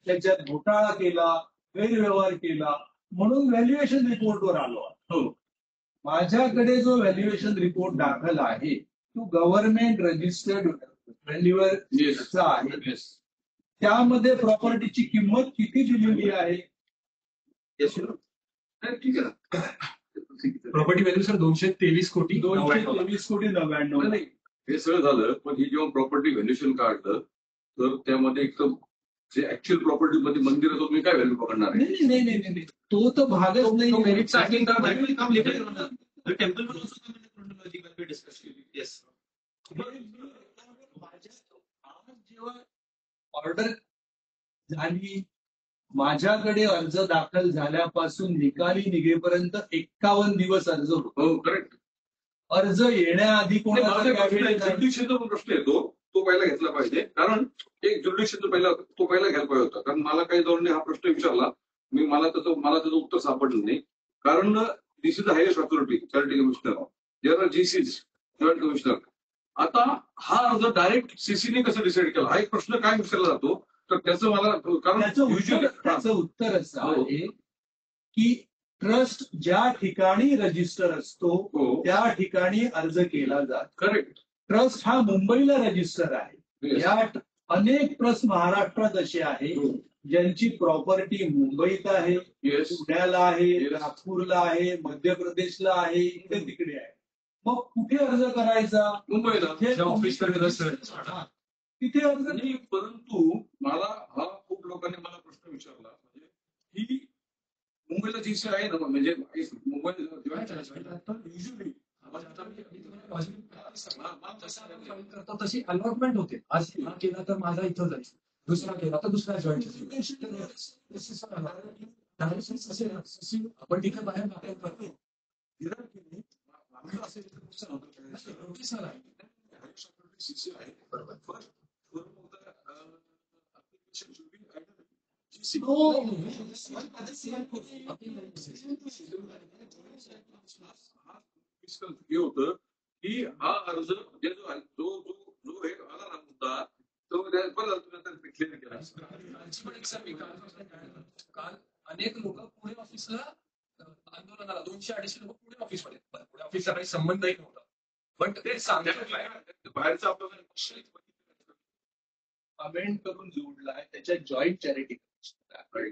त्याच्यात घोटाळा केला, गैरव्यवहार केला, म्हणून व्हॅल्युएशन रिपोर्टवर आलो. हो. माझ्याकडे जो व्हॅल्युएशन रिपोर्ट दाखल आहे तो गव्हर्नमेंट रजिस्टर्ड व्हॅल्युअरचा आहे. Yes. त्यामध्ये प्रॉपर्टीची किंमत किती दिलेली आहे? Yes, Your Honor. नाही, ठीक आहे ना. प्रॉपर्टी व्हॅल्यू सर 223 कोटी 223 कोटी 99. नाही, हे सगळं झालं, पण ही जेव्हा प्रॉपर्टी व्हॅल्युएशन काढलं तर त्यामध्ये एकदम जे ऍक्च्युअल प्रॉपर्टी मध्ये मंदिर तुम्ही काय व्हॅल्यू पकडणार आहे? नाही नाही नाही नाही नाही. तो तर भागच नाही. मेरिटचा आहे का? That will come later, Your Honor. The temple will also come in the chronology when we discuss. Yes. आज जेव्हा ऑर्डर झाली, माझ्याकडे अर्ज दाखल झाल्यापासून निकाली निघेपर्यंत 51 दिवस अर्ज होतो. हो करेक्ट. अर्ज येण्याआधी कोणाचा ज्युडिशियलचा पण प्रश्न येतो, तो पहिला घेतला पाहिजे. कारण एक ज्युडिशियलचा पहिला घ्यायला पाहिजे होता. कारण मला काही जणांनी हा प्रश्न विचारला, मला त्याचं उत्तर सापडलं नाही. कारण this is the highest authority, charity commissioner, there are जीसीज, जॉईंट कमिशनर. आता हा अर्ज डायरेक्ट सीसीने कसं डिसाईड केला, हा एक प्रश्न काय विचारला जातो. तर त्याचं मला त्याचं उत्तर असं आहे की ट्रस्ट ज्या ठिकाणी रजिस्टर असतो हो. त्या ठिकाणी अर्ज केला जातो. करेक्ट. ट्रस्ट हा मुंबईला रजिस्टर आहे. Yes. या अनेक ट्रस्ट महाराष्ट्रात असे आहे हो. ज्यांची प्रॉपर्टी मुंबईत आहे, येस. पुण्याला आहे, Yes. नागपूरला आहे, मध्य प्रदेशला आहे, इकडे तिकडे आहे. मग कुठे अर्ज करायचा? मुंबईला तिथे ऑफिसकडे हा. तिथे अर्ज नाही, परंतु मला हा खूप लोकांनी मला प्रश्न विचारला, म्हणजे ही मुंबईला जीसी आहे ना, म्हणजे युजली करतो तशी अलॉटमेंट होते. आज हा केला तर माझा इथं जायचं, दुसरा केला तर दुसरा जॉईन आपण तिथे बाहेर दाखल करतो. हे होतं की हा अर्ज म्हणजे जो हे आला ना मुद्दा, तो क्लिअर केला. काल अनेक लोक पुणे ऑफिसला आंदोलनाला 200-250 लोक पुणे ऑफिसमध्ये, पुणे ऑफिसचा काही संबंधही नव्हता, पण ते सांगतात बाहेरचा आपल्याला अमेंड करून जोडलाय त्याच्या जॉईंट चॅरिटी कमिशनर.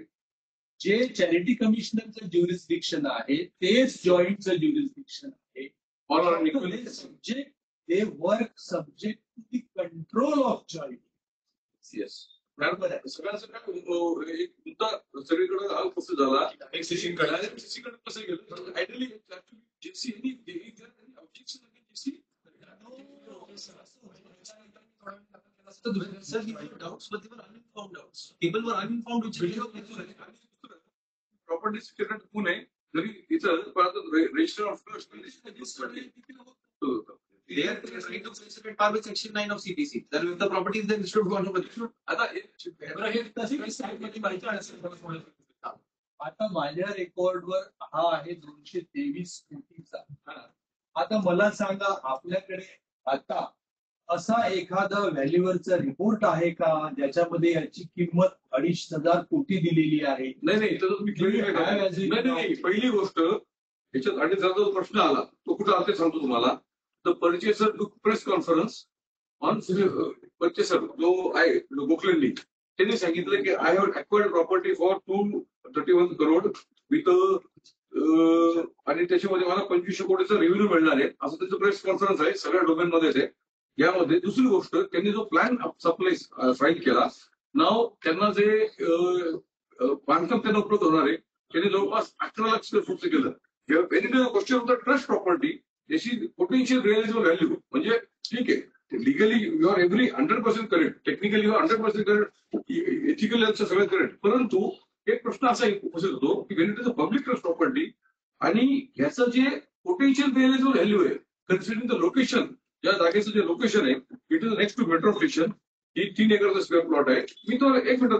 जे चॅरिटी कमिशनरचं ज्युरिस्डिक्शन आहे तेच जॉईंटचं ज्युरिस्डिक्शन आहे. Subject they work subject to the control of joint. Yes. बरोबर आहे. सगळ्यांचं काय एक मुद्दा सगळीकडे हा कसं झाला, एक सीसीकडे कसं गेलं. Ideally JC objection JC Sir, he had doubts, but they were uninformed doubts. People were uninformed, which property secretary Pune जरी इथं register of trust they are trying to facilitate par with section 9 of CPC. That if the property is then distributed to one. आता आता माझ्या रेकॉर्डवर हा आहे 223 कोटीचा. आता मला सांगा, आपल्याकडे आता असा एखादा व्हॅल्युअरचा रिपोर्ट आहे का ज्याच्यामध्ये याची किंमत 2,500 कोटी दिलेली आहे? नाही, तर तुम्ही क्लिअर नाही. पहिली गोष्ट याच्यात 2,500 प्रश्न आला, तो कुठं आला ते सांगतो तुम्हाला. द परचेसर टूक प्रेस कॉन्फरन्स ऑन परचेसर जो आहे गोखलेंनी, त्यांनी सांगितलं की I have acquired property for 231 crore with आणि त्याच्यामध्ये मला 2500 कोटीचा रेव्हेन्यू मिळणार आहे, असं त्याचं प्रेस कॉन्फरन्स आहे. सगळ्या डोमेनमध्येच आहे. यामध्ये दुसरी गोष्ट, त्यांनी जो प्लॅन सप्लाय फाईल केला, नाव त्यांना जे बांधकाम त्यांना उपलब्ध होणार आहे, त्यांनी जवळपास 18 लाख स्क्वेअर फूटचं केलं. Question of the trust property, त्याची पोटेन्शियल रिअलायझेबल व्हॅल्यू, म्हणजे ठीक आहे legally you are 100% correct, technically you are 100% correct, ethical सगळं करेक्ट. परंतु एक प्रश्न असा उपस्थित होतो की when it is a public trust property आणि ह्याचं जे पोटेन्शियल रिअलायझेबल व्हॅल्यू आहे, कन्सिडरिंग द लोकेशन, या जागेचं जे लोकेशन आहे, it is next to metro station, ही 3 एकरचा स्क्वेअर प्लॉट आहे. मी तो 1 minute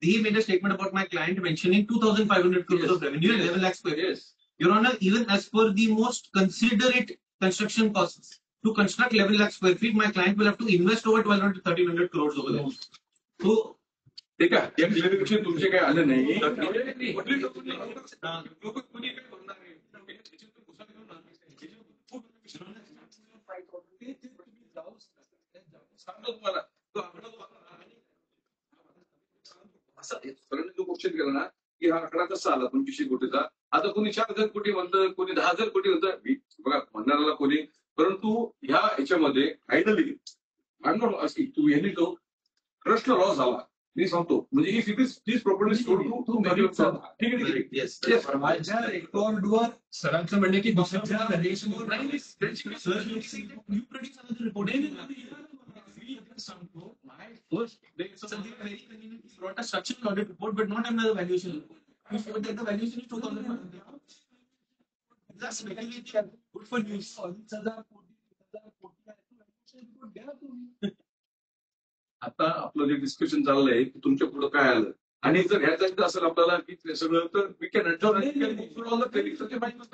He made a statement about my client mentioning 2,500 crores of revenue and 11 lakh square feet. Your Honor, even as per the most considerate construction costs to construct 11 lakh square feet, my client will have to invest over 1,200 to 1,300 crores over there. So, ठीक आहे, या clarification तुमचे काय आलं नाही. सांगतो तुम्हाला सगळ्यांनी जो क्वेश्चन केला ना की हा आकडा कसा आला 2500 कोटीचा. आता कोणी 4,000 कोटी म्हणतं, कोणी 10,000 कोटी म्हणतं. बघा म्हणणाऱ्याला कोणी, परंतु ह्या याच्यामध्ये फायनली तू यांनी तो ट्रस्टला लॉस झाला. मी सांगतो म्हणजे if it is this property सोड टू ठीक आहे ठीक आहे. Yes. Yes. माझ्या रेकॉर्डवर सरांचं म्हणणे की दुसऱ्या माझ्या Sir, you produce another report. सांगतो First, so they are very convenient. You brought a structural audit report, but not another valuation report. You showed that the valuation is 2,000. That's speculative. Good for news. 40,000 कोटी 30,000 कोटी आहे. valuation report द्या तुम्ही. आता आपलं जे discussion चाललंय की तुमच्या पुढे काय आलं आणि जर ह्या जायचं असेल आपल्याला की ते सगळं तर वी कॅन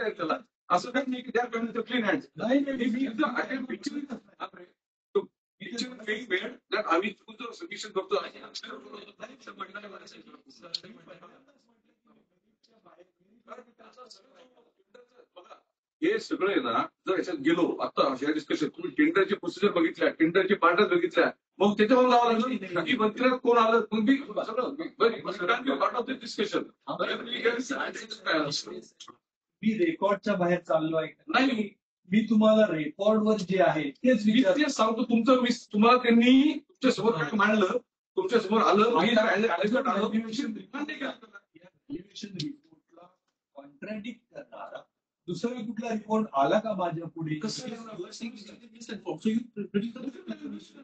त्याला असं काही नाही की त्या क्लीन हँड नाही नाही आम्ही तुझं सबमिशन करतो हे सगळं आहे ना. जर याच्यात गेलो आता ह्या डिस्कशन तुम्ही टेंडरची प्रोसिजर बघितल्या, टेंडरची पार्टच बघितल्या, मग त्याच्यावर लावा लागलं की मंत्र्यात कोण आलं मग मी सगळं पार्ट ऑफ द डिस्कशन. मी रेकॉर्डच्या बाहेर चाललो आहे का? नाही मी तुम्हाला रेकॉर्डवर जे आहे तेच मी विचार तेच सांगतो तुमचं तुम्हाला त्यांनी तुमच्या समोर काय मांडलं, तुमच्या समोर आलं व्हॅल्युएशन रिपोर्टला कॉन्ट्रॅडिक्ट करणारा दुसरा कुठला रिपोर्ट आला का माझ्या पुढे? Because you are saying you did this and so you produce the valuation.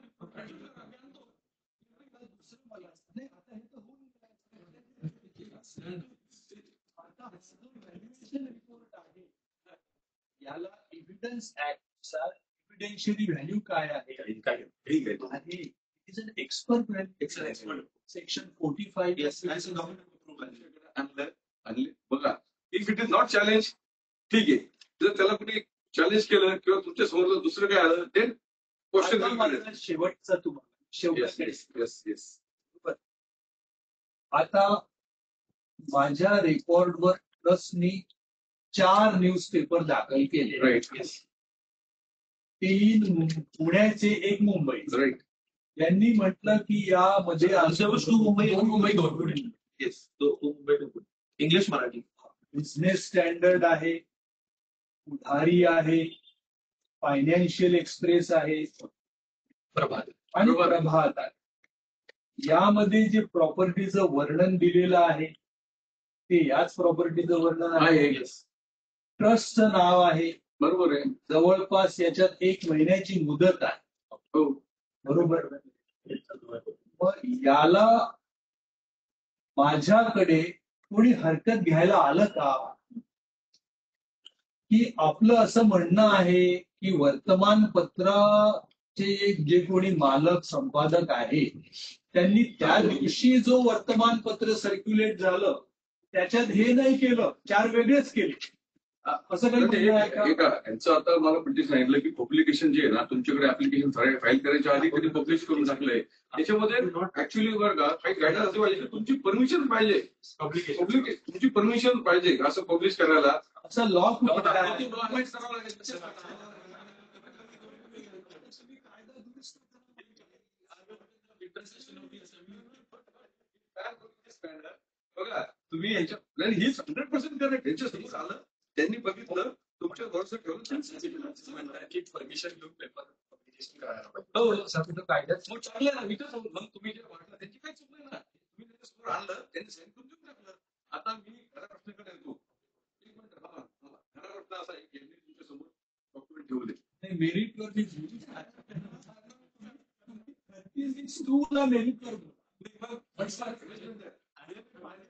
याला एव्हिडन्स ऍक्ट नुसार एव्हिडेन्शियरी व्हॅल्यू काय आहे? ठीक आहे. आणि it is an expert It's an expert. Section 45 Yes, as a government approval. आणलं बघा. If it is not challenge ठीक आहे. जर त्याला कुठे चॅलेंज केलं किंवा तुमच्या समोर दुसरं काय आलं ते क्वेश्चन आता माझा शेवटचा तुम्हाला शेवटचा आता माझ्या रेकॉर्डवर ट्रस्टनी 4 न्यूजपेपर दाखल केले. राईट 3 पुण्याचे, 1 मुंबई. राईट. यांनी म्हटलं की यामध्ये There was 2 Mumbai, 1 Mumbai government. Yes, so Mumbai to English, Marathi. Business standard आहे, उधारी आहे, फायनान्शियल एक्सप्रेस आहे प्रभात. आणि प्रभात आहे. यामध्ये जे प्रॉपर्टीचं वर्णन दिलेलं आहे ते याच प्रॉपर्टीचं वर्णन आहे. Yes. ट्रस्टचं नाव आहे. बरोबर आहे. जवळपास याच्यात 1 महिन्याची मुदत आहे. हो बरोबर. मग याला माझ्याकडे कोणी हरकत घ्यायला आलं का? की आपलं असं म्हणणं आहे की वर्तमानपत्राचे जे कोणी मालक संपादक आहे त्यांनी त्या दिवशी जो वर्तमानपत्र सर्क्युलेट झालं त्याच्यात हे नाही केलं, 4 वेगळेच केले, असं काही म्हणणं आहे का? यांचं आता मला पण सांगितलं की पब्लिकेशन जे आहे ना तुमच्याकडे ऍप्लिकेशन फाईल करायच्या आधी कधी पब्लिश करून टाकलंय. त्याच्यामध्ये ऍक्च्युली बरं का काही गायडन्स असं पाहिजे की तुमची परमिशन पाहिजे, तुमची परमिशन पाहिजे असं पब्लिश करायला. असं लॉ बघा तुम्ही यांच्या ही 100% करेक्ट. यांच्यासमोर आलं त्यांनी बघितलं तुमच्या भरोसा ठेवून परमिशन घेऊन पेपर पब्लिकेशन करायला पाहिजे. हो सर कायद्यात मग चांगलं ना. मी तर मग तुम्ही जे वाटलं त्यांची काय चूक नाही ना. तुम्ही त्याच्यासमोर आणलं त्यांनी साईन करून देऊन टाकलं. आता मी खऱ्या प्रश्नाकडे येतो. एक मिनिट खरा प्रश्न असा आहे की यांनी तुमच्या समोर डॉक्युमेंट ठेवले मेरिटवर टूला मेरिटवर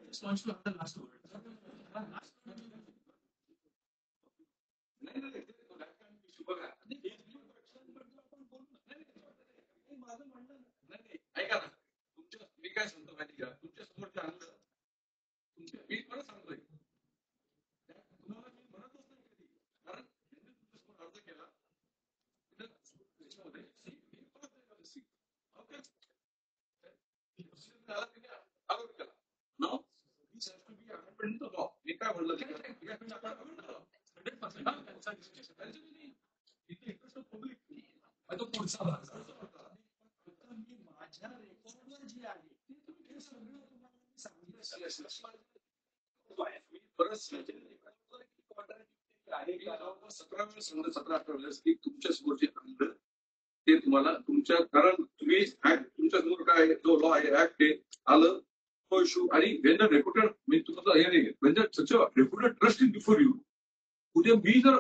Response to the last word. ऐका ना तुमच्या मी काय सांगतो माहिती का तुमच्या समोरच्या आणलं तुमच्या मी पण सांगतोय तुम्हाला मी म्हणतच नाही कधी कारण त्यांनी तुमच्या समोर अर्ज केला त्याच्यामध्ये No, this has to be amendment to law. मी काय म्हणलं की तो पुढचा भाग मी माझ्या रेकॉर्डवर जे आहे ते तुम्ही हे सगळं तुम्हाला सांगितलं. बरंच आहे 17-18 वेळेस की तुमच्या समोर जे आणलं ते तुम्हाला तुमच्या कारण तुम्ही ऍक्ट तुमच्या समोर काय जो लॉ आहे ऍक्ट आहे आलं तो इश्यू आणि वेन रेप्युटेड मी तुम्हाला हे नाही when such reputed trust in before you उद्या मी जर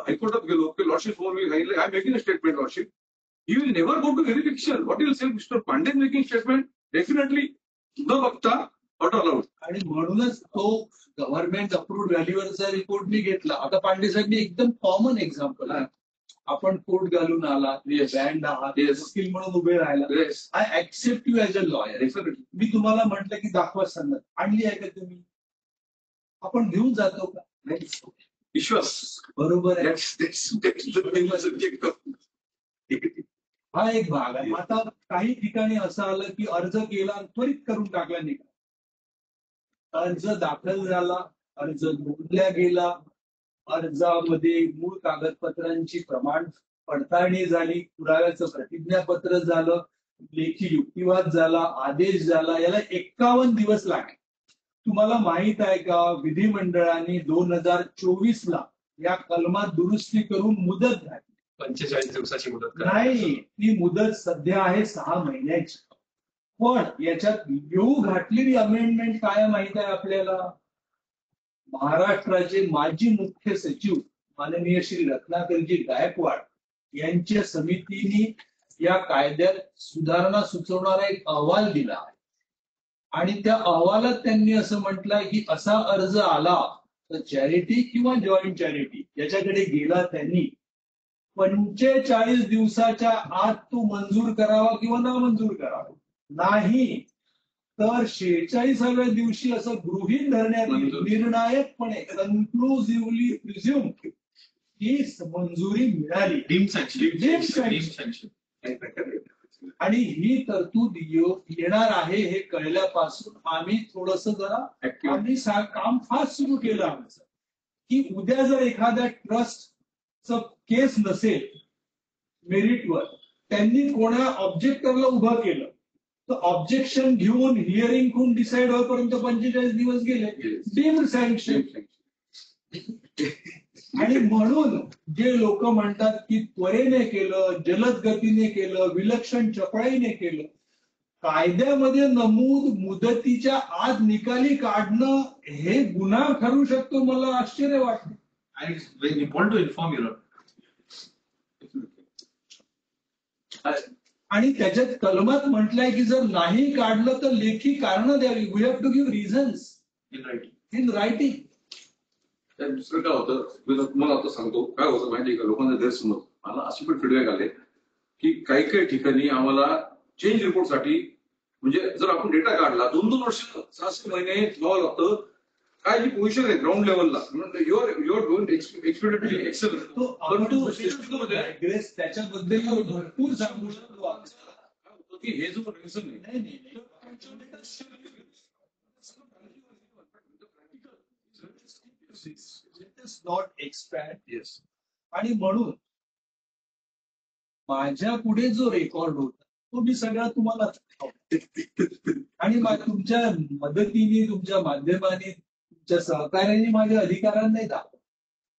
हायकोर्टात गेलो की लॉर्डशिप समोर मी सांगितलं I making a statement lordship he will never go to verification what will say mister Pande making statement definitely न बघता नॉट अलाउड. आणि म्हणूनच तो गव्हर्नमेंट अप्रूव्ड व्हॅल्युअरचा रिपोर्ट मी घेतला. आता पांडे साहेब एकदम कॉमन एक्झाम्पल आहे. आपण कोट घालून आला बँड आहात वकील म्हणून उभे राहिला. I accept you as a lawyer. मी तुम्हाला म्हटलं की दाखवा सनद आणली आहे का तुम्ही आपण घेऊन जातो का विश्वास बरोबर आहे. हा एक भाग आहे. आता काही ठिकाणी असं आलं की अर्ज केला त्वरित करून टाकला निकाल. अर्ज दाखल झाला अर्ज नोंदल्या गेला अर्जामध्ये मूळ कागदपत्रांची प्रमाण पडताळणी झाली पुराव्याचं प्रतिज्ञापत्र झालं लेखी युक्तिवाद झाला आदेश झाला याला 51 दिवस लागले. तुम्हाला माहित आहे का विधिमंडळाने 2024 या कलमात दुरुस्ती करून मुदत घातली. 45 दिवसाची मुदत नाही ती मुदत सध्या आहे 6 महिन्याची. पण याच्यात येऊ घातलेली अमेंडमेंट काय माहित आहे आपल्याला. महाराष्ट्राचे माजी मुख्य सचिव माननीय श्री रत्नाकरजी गायकवाड यांच्या समितीने या कायद्यात सुधारणा सुचवणारा एक अहवाल दिला आहे आणि त्या अहवालात त्यांनी असं म्हटलंय की असा अर्ज आला तर चॅरिटी किंवा जॉईंट चॅरिटी याच्याकडे गेला त्यांनी 45 दिवसाच्या आत तो मंजूर करावा किंवा नामंजूर करावा. नाही तर 46व्या दिवशी असं गृहीत धरण्यात निर्णायकपणे कन्क्लुझिव्हली प्रिझ्युम ही मंजुरी मिळाली. डीम सँक्शन आणि ही तरतूद येणार आहे हे कळल्यापासून आम्ही थोडस जरा काम फास्ट सुरू केलं आमचं की उद्या जर एखाद्या ट्रस्टचं केस नसेल मेरिटवर त्यांनी कोणा ऑब्जेक्टरला उभं केलं तर ऑब्जेक्शन घेऊन हिअरिंग करून डिसाईड होईपर्यंत 45 दिवस गेले. Deemed sanction. आणि म्हणून जे लोक म्हणतात की त्वरेने केलं जलद गतीने केलं विलक्षण चपळाईने केलं कायद्यामध्ये नमूद मुदतीच्या आत निकाली काढणं हे गुन्हा ठरू शकतो. मला आश्चर्य वाटतं. And it's very important to inform you. आणि त्याच्यात कलमात म्हटलंय की जर नाही काढलं तर लेखी कारण द्यावी. We have to give reasons in writing. दुसरं काय होतं मी तुम्हाला आता सांगतो काय होतं माहिती का लोकांना गैरसमज मला अशी पण फीडबॅक आले की काही काही ठिकाणी आम्हाला चेंज रिपोर्टसाठी म्हणजे जर आपण डेटा काढला 2-2 वर्ष 6 महिने ठेवावं लागतं. काय जी पोझिशन आहे ग्राउंड लेवलला युअर डोइंग एक्सपेक्टेडली एक्सेलंट. परंतु त्याच्याबद्दल भरपूर सांगू शकतो की हे जो रिझन आहे नॉट एक्सपॅन्ड. येस. आणि म्हणून माझ्या पुढे जो रेकॉर्ड होता तो मी सगळा तुम्हाला आणि तुमच्या मदतीने तुमच्या माध्यमाने तुमच्या सहकार्याने माझ्या अधिकारांना दाखव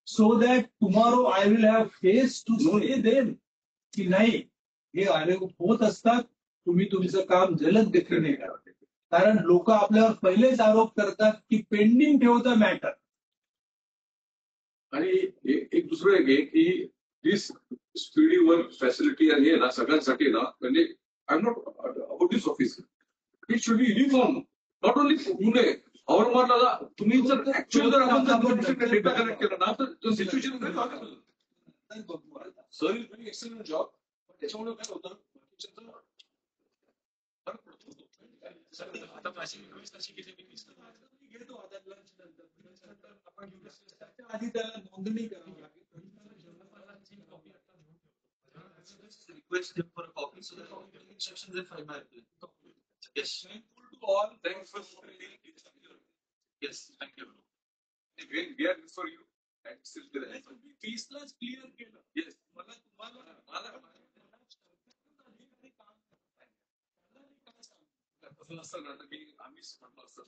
so that tomorrow I will have face to say them की नाही हे आरोप होत असतात. तुम्ही तुमचं काम जलद गतीने करा. कारण लोक आपल्यावर पहिलेच आरोप करतात की पेंडिंग ठेवतं मॅटर. आणि एक दुसरं एक आहे की दिस स्पीडी वर्क फॅसिलिटी आणि हे ना सगळ्यांसाठी ना म्हणजे I am not about this office it should be uniform not only Pune औरंगाबादला तुम्ही जर ऍक्च्युअल जर आपण डेटा कलेक्ट केला ना तर situation sir is doing excellent job. त्याच्यामुळे काय होतं आता माझी 24 तारखे घेतो आता लंच नंतर आपण आधी त्याला नोंदणी करावी लागेल. Request him for a copy so that all the instructions are filed by him. Yes. thankful to all. Thanks for Yes. Thank you. we are for you and still there. फीसलाच clear केलं. Yes. मला तुम्हाला असं असतं ना मी आम्हीच म्हटलं असतं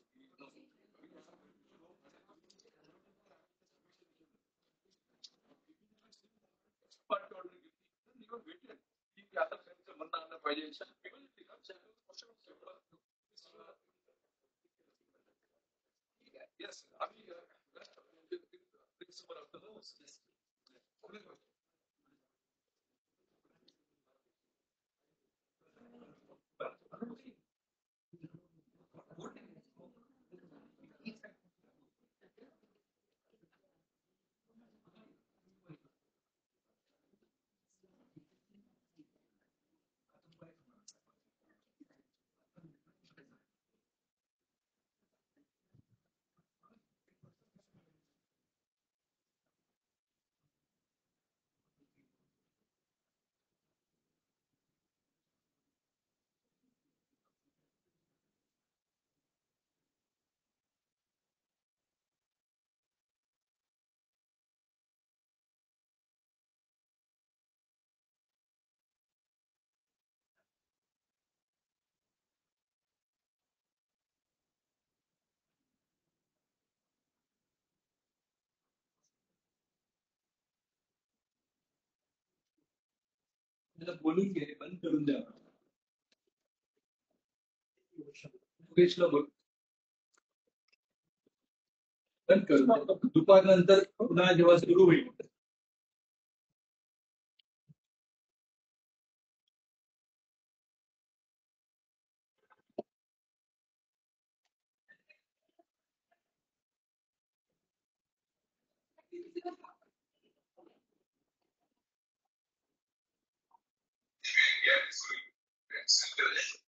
पाहिजे. Yes, आम्ही principal असतो. त्याला बोलून घे, बंद करून द्या. मुकेशला बोल. बंद करून द्या. दुपारनंतर पुन्हा जेव्हा सुरू होईल